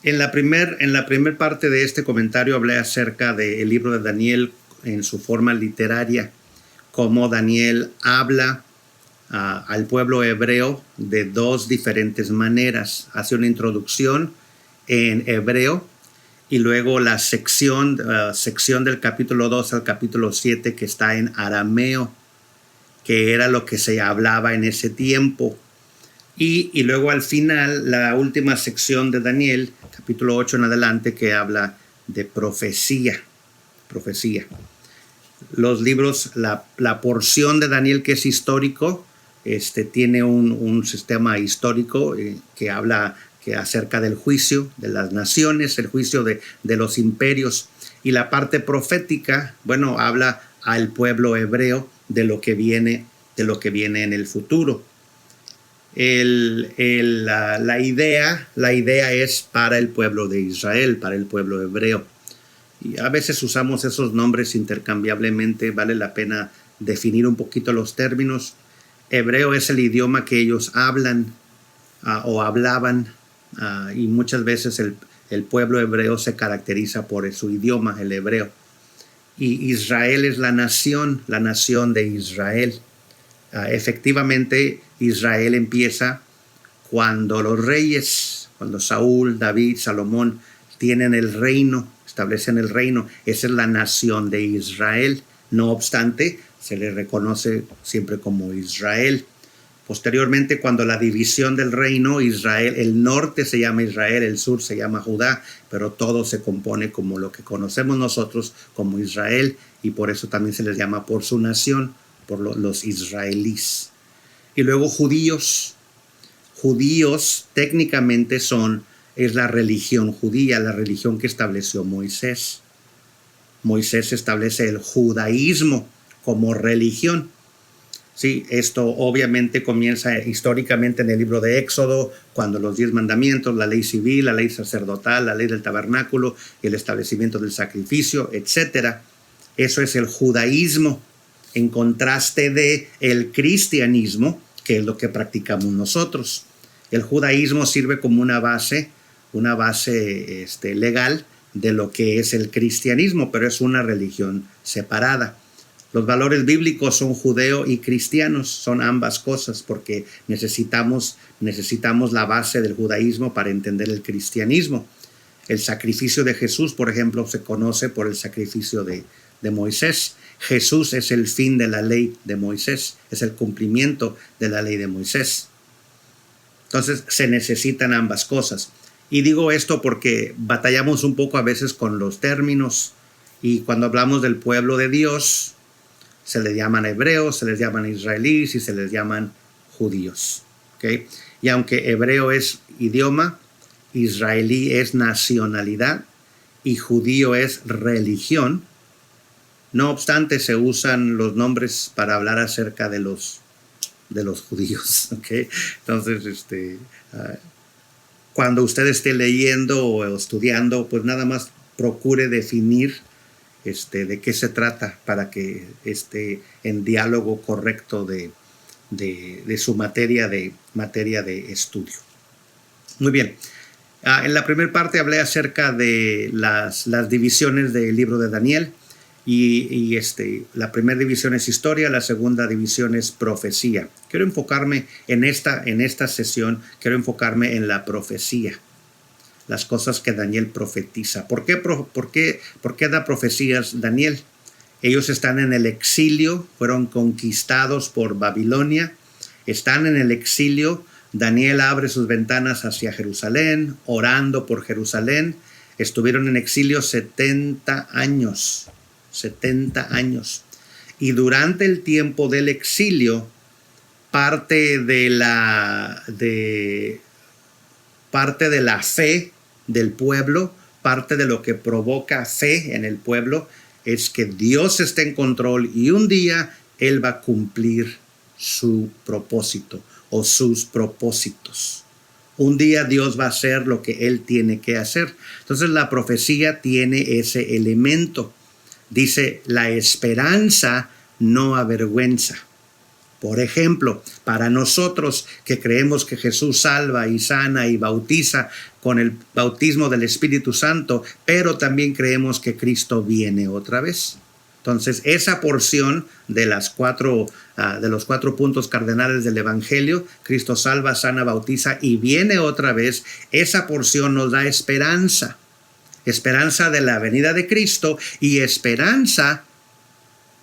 En la primer parte de este comentario hablé acerca del libro de Daniel en su forma literaria, cómo Daniel habla al pueblo hebreo de 2 diferentes maneras. Hace una introducción en hebreo, y luego la sección del capítulo 2 al capítulo 7 que está en arameo, que era lo que se hablaba en ese tiempo. Y luego al final, la última sección de Daniel, capítulo 8 en adelante, que habla de profecía. Los libros, la porción de Daniel que es histórico, tiene un sistema histórico que habla acerca del juicio de las naciones, el juicio de los imperios. Y la parte profética, bueno, habla al pueblo hebreo de lo que viene en el futuro. La idea es para el pueblo de Israel, para el pueblo hebreo. Y a veces usamos esos nombres intercambiablemente, vale la pena definir un poquito los términos. Hebreo es el idioma que ellos hablan o hablaban, y muchas veces el pueblo hebreo se caracteriza por su idioma, el hebreo. Y Israel es la nación de Israel. Efectivamente, Israel empieza cuando los reyes, cuando Saúl, David, Salomón tienen el reino, establecen el reino. Esa es la nación de Israel. No obstante, se le reconoce siempre como Israel. Posteriormente, cuando la división del reino, Israel, el norte se llama Israel, el sur se llama Judá, pero todo se compone como lo que conocemos nosotros como Israel, y por eso también se les llama por su nación, por los israelíes. Y luego judíos técnicamente es la religión judía, la religión que estableció Moisés. Moisés establece el judaísmo como religión. Sí, esto obviamente comienza históricamente en el libro de Éxodo, cuando los 10 mandamientos, la ley civil, la ley sacerdotal, la ley del tabernáculo, el establecimiento del sacrificio, etc. Eso es el judaísmo, en contraste de el cristianismo, que es lo que practicamos nosotros. El judaísmo sirve como una base legal de lo que es el cristianismo, pero es una religión separada. Los valores bíblicos son judeo y cristianos, son ambas cosas, porque necesitamos la base del judaísmo para entender el cristianismo. El sacrificio de Jesús, por ejemplo, se conoce por el sacrificio de Moisés. Jesús es el fin de la ley de Moisés, es el cumplimiento de la ley de Moisés. Entonces se necesitan ambas cosas. Y digo esto porque batallamos un poco a veces con los términos, y cuando hablamos del pueblo de Dios, se les llaman hebreos, se les llaman israelíes y se les llaman judíos. ¿Okay? Y aunque hebreo es idioma, israelí es nacionalidad y judío es religión, no obstante se usan los nombres para hablar acerca de los judíos. ¿Okay? Entonces, cuando usted esté leyendo o estudiando, pues nada más procure definir de qué se trata para que esté en diálogo correcto de su materia de estudio. Muy bien. En la primera parte hablé acerca de las divisiones del libro de Daniel, y la primera división es historia, la segunda división es profecía. Quiero enfocarme en esta sesión, en la profecía. Las cosas que Daniel profetiza. ¿Por qué da profecías Daniel? Ellos están en el exilio, fueron conquistados por Babilonia, están en el exilio. Daniel abre sus ventanas hacia Jerusalén, orando por Jerusalén. Estuvieron en exilio 70 años. Y durante el tiempo del exilio, parte de la fe del pueblo, parte de lo que provoca fe en el pueblo, es que Dios está en control y un día Él va a cumplir su propósito o sus propósitos. Un día Dios va a hacer lo que Él tiene que hacer. Entonces la profecía tiene ese elemento. Dice, la esperanza no avergüenza. Por ejemplo, para nosotros que creemos que Jesús salva y sana y bautiza con el bautismo del Espíritu Santo, pero también creemos que Cristo viene otra vez. Entonces, esa porción de los 4 puntos cardenales del Evangelio, Cristo salva, sana, bautiza y viene otra vez, esa porción nos da esperanza. Esperanza de la venida de Cristo y esperanza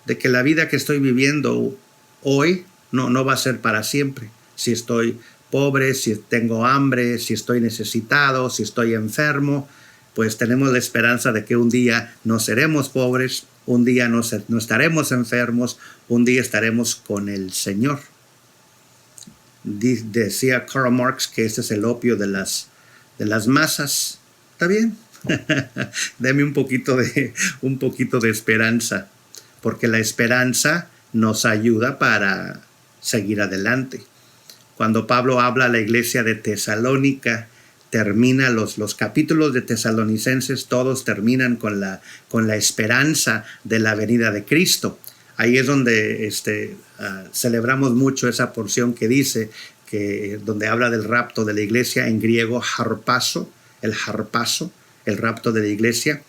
de que la vida que estoy viviendo hoy no va a ser para siempre si estoy pobre, si tengo hambre, si estoy necesitado, si estoy enfermo, pues tenemos la esperanza de que un día no seremos pobres, un día no estaremos enfermos, un día estaremos con el Señor. Decía Karl Marx que ese es el opio de las masas. ¿Está bien? Deme un poquito de esperanza, porque la esperanza nos ayuda para seguir adelante. Cuando Pablo habla a la iglesia de Tesalónica, termina los capítulos de Tesalonicenses, todos terminan con la esperanza de la venida de Cristo. Ahí es donde celebramos mucho esa porción que dice, donde habla del rapto de la iglesia, en griego harpazo, el rapto de la iglesia,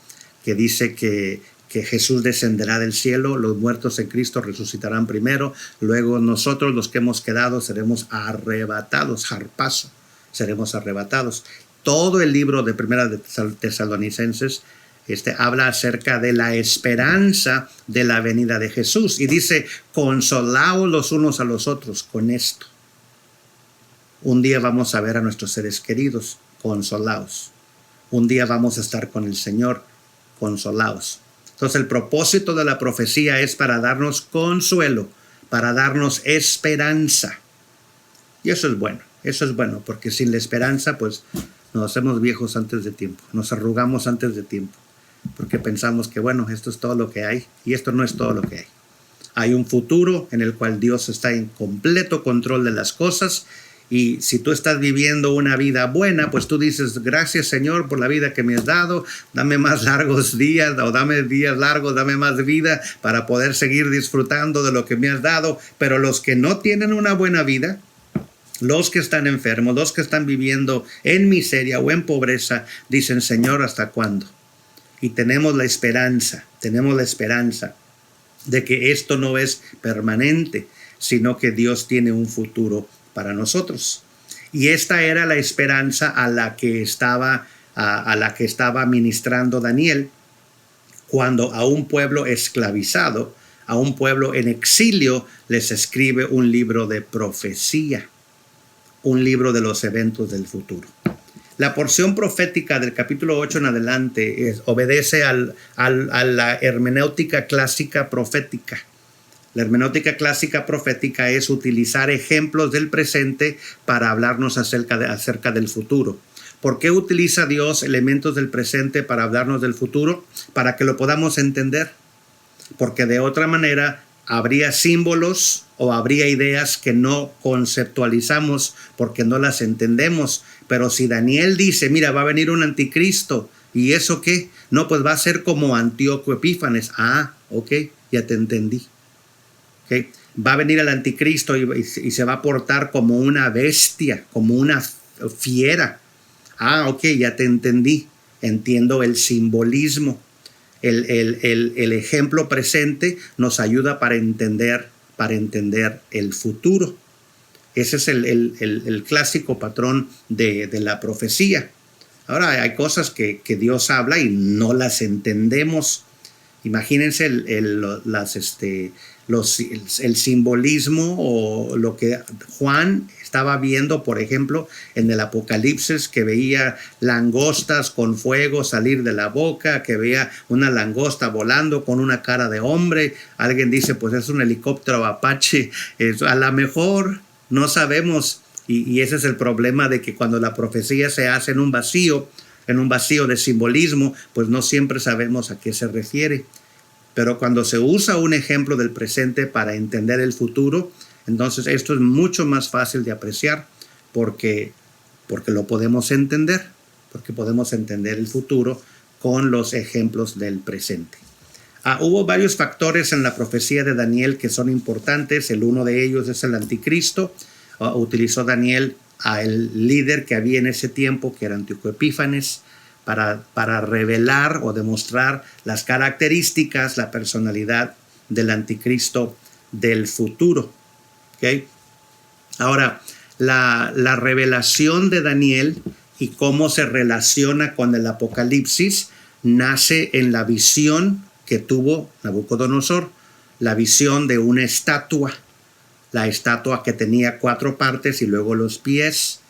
que dice que Jesús descenderá del cielo, los muertos en Cristo resucitarán primero, luego nosotros los que hemos quedado seremos arrebatados, harpazo, seremos arrebatados. Todo el libro de Primera de Tesalonicenses habla acerca de la esperanza de la venida de Jesús y dice, consolaos los unos a los otros con esto. Un día vamos a ver a nuestros seres queridos, consolaos. Un día vamos a estar con el Señor, consolaos. Entonces el propósito de la profecía es para darnos consuelo, para darnos esperanza. Y eso es bueno, porque sin la esperanza pues nos hacemos viejos antes de tiempo, nos arrugamos antes de tiempo, porque pensamos que bueno, esto es todo lo que hay, y esto no es todo lo que hay. Hay un futuro en el cual Dios está en completo control de las cosas, y si tú estás viviendo una vida buena, pues tú dices, gracias Señor por la vida que me has dado, dame más largos días, o dame días largos, dame más vida para poder seguir disfrutando de lo que me has dado. Pero los que no tienen una buena vida, los que están enfermos, los que están viviendo en miseria o en pobreza, dicen, Señor, ¿hasta cuándo? Y tenemos la esperanza de que esto no es permanente, sino que Dios tiene un futuro para nosotros. Y esta era la esperanza a la que estaba ministrando Daniel cuando a un pueblo esclavizado, a un pueblo en exilio, les escribe un libro de profecía, un libro de los eventos del futuro. La porción profética del capítulo 8 en adelante obedece a la hermenéutica clásica profética. La hermenéutica clásica profética es utilizar ejemplos del presente para hablarnos acerca del futuro. ¿Por qué utiliza Dios elementos del presente para hablarnos del futuro? Para que lo podamos entender. Porque de otra manera habría símbolos o habría ideas que no conceptualizamos porque no las entendemos. Pero si Daniel dice, mira, va a venir un anticristo, ¿y eso qué? No, pues va a ser como Antíoco Epífanes. Ah, ok, ya te entendí. Okay. Va a venir el anticristo y se va a portar como una bestia, como una fiera. Ah, ok, ya te entendí. Entiendo el simbolismo. El ejemplo presente nos ayuda para entender el futuro. Ese es el clásico patrón de la profecía. Ahora, hay cosas que Dios habla y no las entendemos. Imagínense el simbolismo o lo que Juan estaba viendo, por ejemplo, en el Apocalipsis, que veía langostas con fuego salir de la boca, que veía una langosta volando con una cara de hombre. Alguien dice, pues es un helicóptero Apache. A lo mejor no sabemos, y ese es el problema de que cuando la profecía se hace en un vacío de simbolismo, pues no siempre sabemos a qué se refiere. Pero cuando se usa un ejemplo del presente para entender el futuro, entonces esto es mucho más fácil de apreciar porque lo podemos entender, porque podemos entender el futuro con los ejemplos del presente. Hubo varios factores en la profecía de Daniel que son importantes. Uno de ellos es el anticristo. Utilizó Daniel al líder que había en ese tiempo, que era Antíoco Epífanes, para revelar o demostrar las características, la personalidad del anticristo del futuro. ¿Okay? Ahora, la revelación de Daniel y cómo se relaciona con el Apocalipsis nace en la visión que tuvo Nabucodonosor, la visión de una estatua la estatua que tenía 4 partes y luego los pies,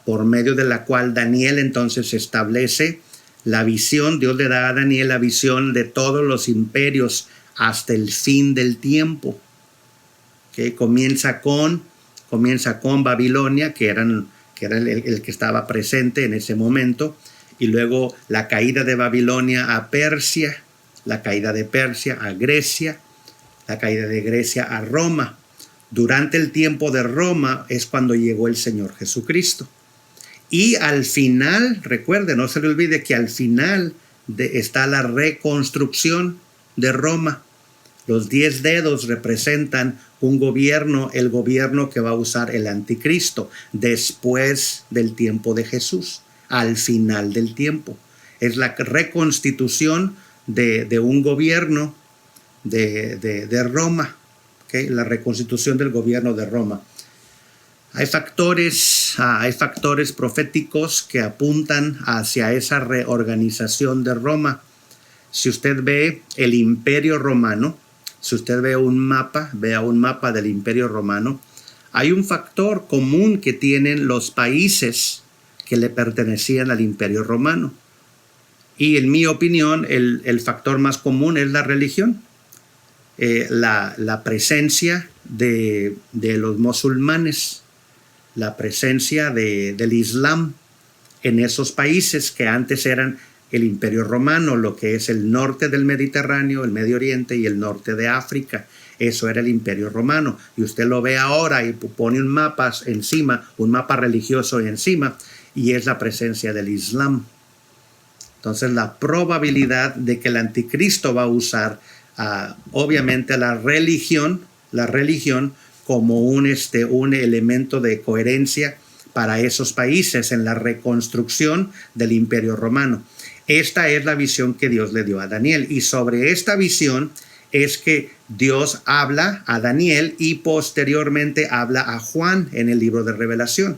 por medio de la cual Daniel entonces establece la visión. Dios le da a Daniel la visión de todos los imperios hasta el fin del tiempo. Comienza con Babilonia, que era el que estaba presente en ese momento, y luego la caída de Babilonia a Persia, la caída de Persia a Grecia, la caída de Grecia a Roma. Durante el tiempo de Roma es cuando llegó el Señor Jesucristo. Y al final, recuerde, no se le olvide que al final está la reconstrucción de Roma. Los 10 dedos representan un gobierno, el gobierno que va a usar el anticristo después del tiempo de Jesús, al final del tiempo. Es la reconstitución de un gobierno de Roma, la reconstitución del gobierno de Roma. Hay factores proféticos que apuntan hacia esa reorganización de Roma. Si usted ve el Imperio Romano, si usted vea un mapa del Imperio Romano, hay un factor común que tienen los países que le pertenecían al Imperio Romano. Y en mi opinión, el factor más común es la religión. La presencia de los musulmanes, la presencia del Islam en esos países que antes eran el Imperio Romano, lo que es el norte del Mediterráneo, el Medio Oriente y el norte de África. Eso era el Imperio Romano. Y usted lo ve ahora y pone un mapa encima, un mapa religioso encima, y es la presencia del Islam. Entonces, la probabilidad de que el anticristo va a usar obviamente la religión como un elemento de coherencia para esos países en la reconstrucción del Imperio Romano. Esta es la visión que Dios le dio a Daniel, y sobre esta visión es que Dios habla a Daniel y posteriormente habla a Juan en el libro de Revelación.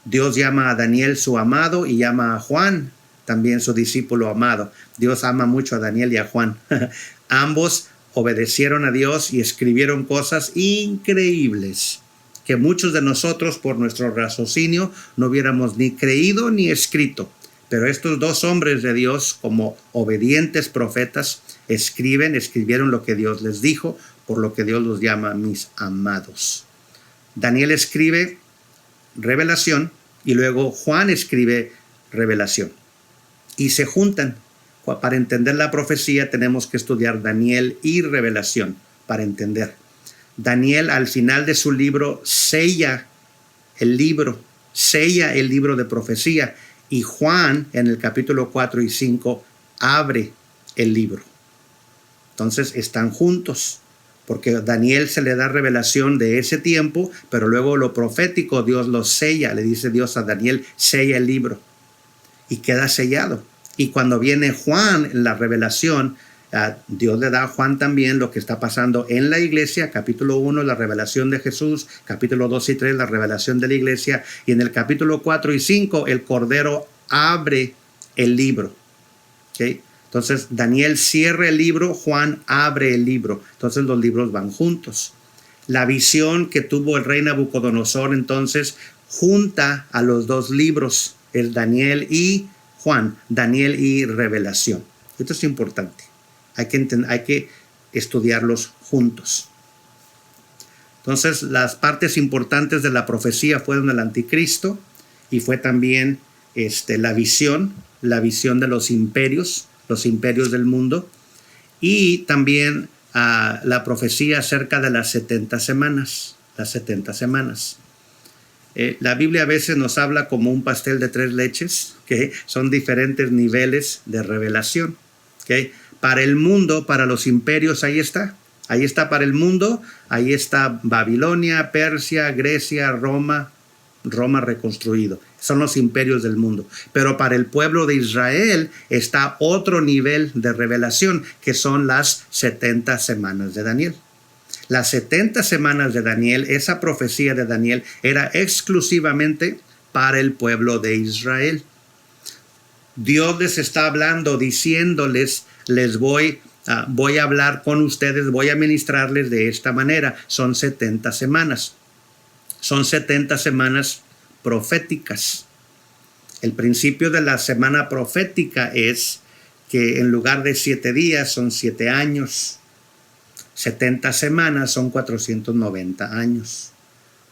Dios llama a Daniel su amado y llama a Juan también su discípulo amado. Dios ama mucho a Daniel y a Juan. Ambos obedecieron a Dios y escribieron cosas increíbles que muchos de nosotros, por nuestro raciocinio, no hubiéramos ni creído ni escrito. Pero estos 2 hombres de Dios, como obedientes profetas, escribieron lo que Dios les dijo, por lo que Dios los llama mis amados. Daniel escribe Revelación y luego Juan escribe Revelación. Y se juntan. Para entender la profecía tenemos que estudiar Daniel y Revelación para entender. Daniel al final de su libro sella el libro de profecía, y Juan en el capítulo 4 y 5 abre el libro. Entonces están juntos, porque a Daniel se le da revelación de ese tiempo, pero luego lo profético Dios lo sella. Le dice Dios a Daniel, sella el libro, y queda sellado. Y cuando viene Juan en la revelación, Dios le da a Juan también lo que está pasando en la iglesia. Capítulo 1, la revelación de Jesús. Capítulo 2 y 3, la revelación de la iglesia. Y en el capítulo 4 y 5, el Cordero abre el libro. Entonces, Daniel cierra el libro, Juan abre el libro. Entonces, los libros van juntos. La visión que tuvo el rey Nabucodonosor, entonces, junta a los 2 libros, el Daniel y Juan, Daniel y Revelación. Esto es importante. Hay que estudiarlos juntos. Entonces, las partes importantes de la profecía fueron el anticristo, y fue también la visión de los imperios del mundo, y también la profecía acerca de las 70 semanas. La Biblia a veces nos habla como un pastel de 3 leches, que son diferentes niveles de revelación. Para el mundo, para los imperios, ahí está para el mundo, ahí está Babilonia, Persia, Grecia, Roma reconstruido. Son los imperios del mundo. Pero para el pueblo de Israel está otro nivel de revelación, que son las 70 semanas de Daniel. Las 70 semanas de Daniel, esa profecía de Daniel, era exclusivamente para el pueblo de Israel. Dios les está hablando, diciéndoles, les voy voy a hablar con ustedes, voy a ministrarles de esta manera. Son 70 semanas. Son 70 semanas proféticas. El principio de la semana profética es que en lugar de 7 días son 7 años. 70 semanas son 490 años.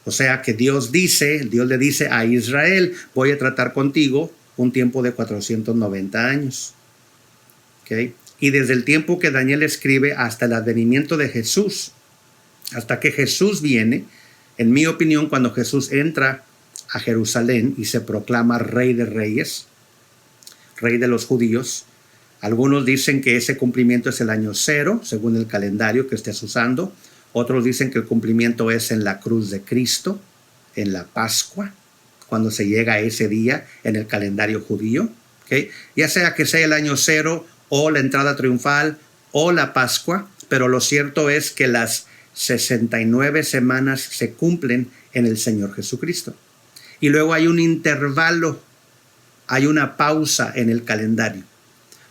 O sea que Dios le dice a Israel, voy a tratar contigo un tiempo de 490 años. ¿Okay? Y desde el tiempo que Daniel escribe hasta el advenimiento de Jesús, hasta que Jesús viene, en mi opinión, cuando Jesús entra a Jerusalén y se proclama Rey de Reyes, Rey de los judíos, algunos dicen que ese cumplimiento es el año 0, según el calendario que estés usando. Otros dicen que el cumplimiento es en la cruz de Cristo, en la Pascua, cuando se llega a ese día en el calendario judío. ¿Okay? Ya sea que sea el año 0 o la entrada triunfal o la Pascua, pero lo cierto es que las 69 semanas se cumplen en el Señor Jesucristo. Y luego hay un intervalo, hay una pausa en el calendario.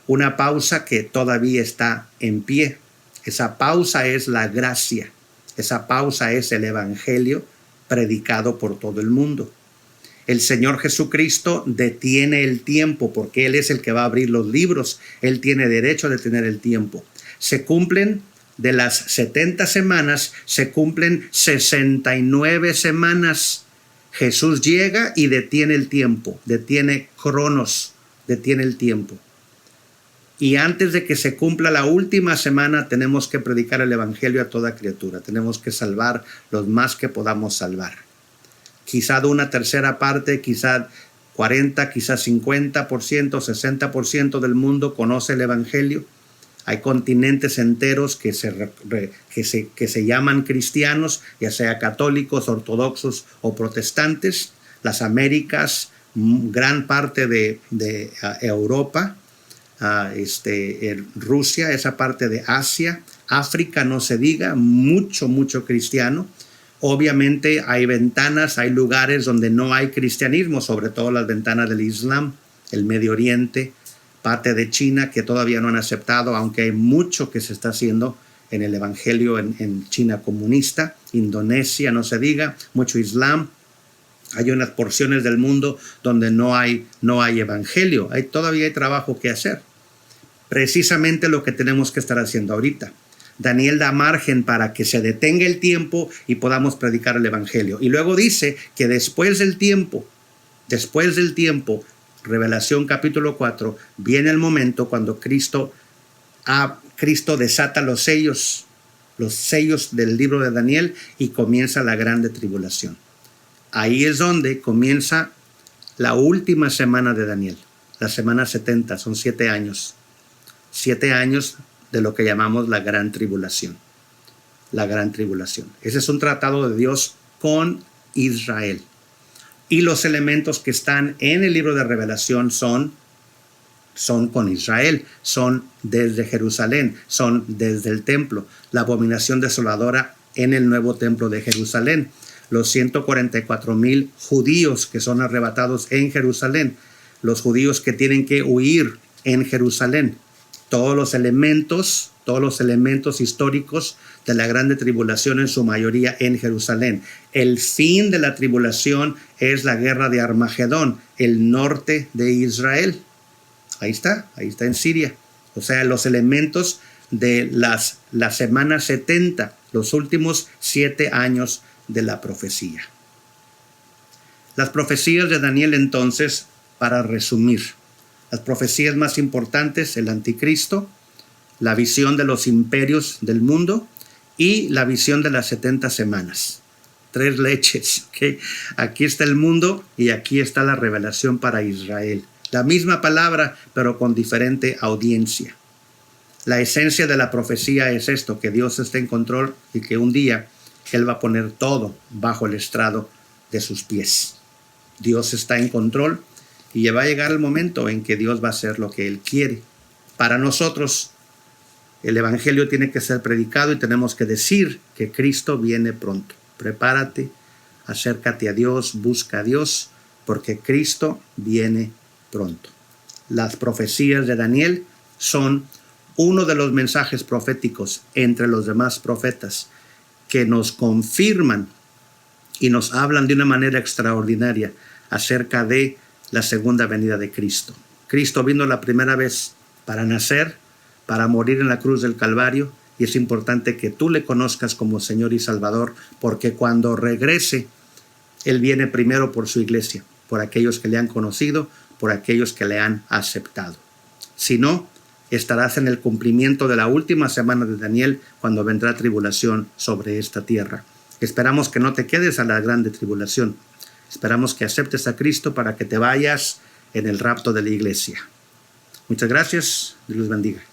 Una pausa que todavía está en pie. Esa pausa es la gracia. Esa pausa es el evangelio predicado por todo el mundo. El Señor Jesucristo detiene el tiempo porque Él es el que va a abrir los libros. Él tiene derecho a detener el tiempo. Se cumplen de las 70 semanas, se cumplen 69 semanas. Jesús llega y detiene el tiempo, detiene Cronos, detiene el tiempo. Y antes de que se cumpla la última semana, tenemos que predicar el evangelio a toda criatura. Tenemos que salvar los más que podamos salvar. Quizá de una tercera parte, quizá 40, quizá 50%, 60% del mundo conoce el evangelio. Hay continentes enteros que se llaman cristianos, ya sea católicos, ortodoxos o protestantes. Las Américas, gran parte de Europa, Rusia, esa parte de Asia, África no se diga, mucho cristiano. Obviamente hay ventanas, hay lugares donde no hay cristianismo, sobre todo las ventanas del Islam, el Medio Oriente, parte de China que todavía no han aceptado, aunque hay mucho que se está haciendo en el evangelio en China comunista, Indonesia no se diga, mucho Islam. Hay unas porciones del mundo donde no hay evangelio, todavía hay trabajo que hacer. Precisamente lo que tenemos que estar haciendo ahorita. Daniel da margen para que se detenga el tiempo y podamos predicar el evangelio. Y luego dice que después del tiempo, Revelación capítulo 4, viene el momento cuando Cristo desata los sellos del libro de Daniel y comienza la grande tribulación. Ahí es donde comienza la última semana de Daniel, la semana 70, son 7 años. 7 años de lo que llamamos la gran tribulación. La gran tribulación. Ese es un tratado de Dios con Israel. Y los elementos que están en el libro de Revelación son con Israel, son desde Jerusalén, son desde el templo. La abominación desoladora en el nuevo templo de Jerusalén. Los 144,000 judíos que son arrebatados en Jerusalén. Los judíos que tienen que huir en Jerusalén. Todos los elementos históricos de la grande tribulación, en su mayoría en Jerusalén. El fin de la tribulación es la guerra de Armagedón, el norte de Israel. Ahí está en Siria. O sea, los elementos de la semana 70, los últimos 7 años de la profecía. Las profecías de Daniel, entonces, para resumir. Las profecías más importantes, el anticristo, la visión de los imperios del mundo y la visión de las 70 semanas. 3 leches. ¿Okay? Aquí está el mundo y aquí está la revelación para Israel. La misma palabra, pero con diferente audiencia. La esencia de la profecía es esto, que Dios está en control y que un día Él va a poner todo bajo el estrado de sus pies. Dios está en control. Y ya va a llegar el momento en que Dios va a hacer lo que Él quiere. Para nosotros, el evangelio tiene que ser predicado y tenemos que decir que Cristo viene pronto. Prepárate, acércate a Dios, busca a Dios, porque Cristo viene pronto. Las profecías de Daniel son uno de los mensajes proféticos entre los demás profetas que nos confirman y nos hablan de una manera extraordinaria acerca de la segunda venida de Cristo. Cristo vino la primera vez para nacer, para morir en la cruz del Calvario, y es importante que tú le conozcas como Señor y Salvador, porque cuando regrese, Él viene primero por su iglesia, por aquellos que le han conocido, por aquellos que le han aceptado. Si no, estarás en el cumplimiento de la última semana de Daniel, cuando vendrá tribulación sobre esta tierra. Esperamos que no te quedes a la grande tribulación. Esperamos que aceptes a Cristo para que te vayas en el rapto de la iglesia. Muchas gracias. Dios los bendiga.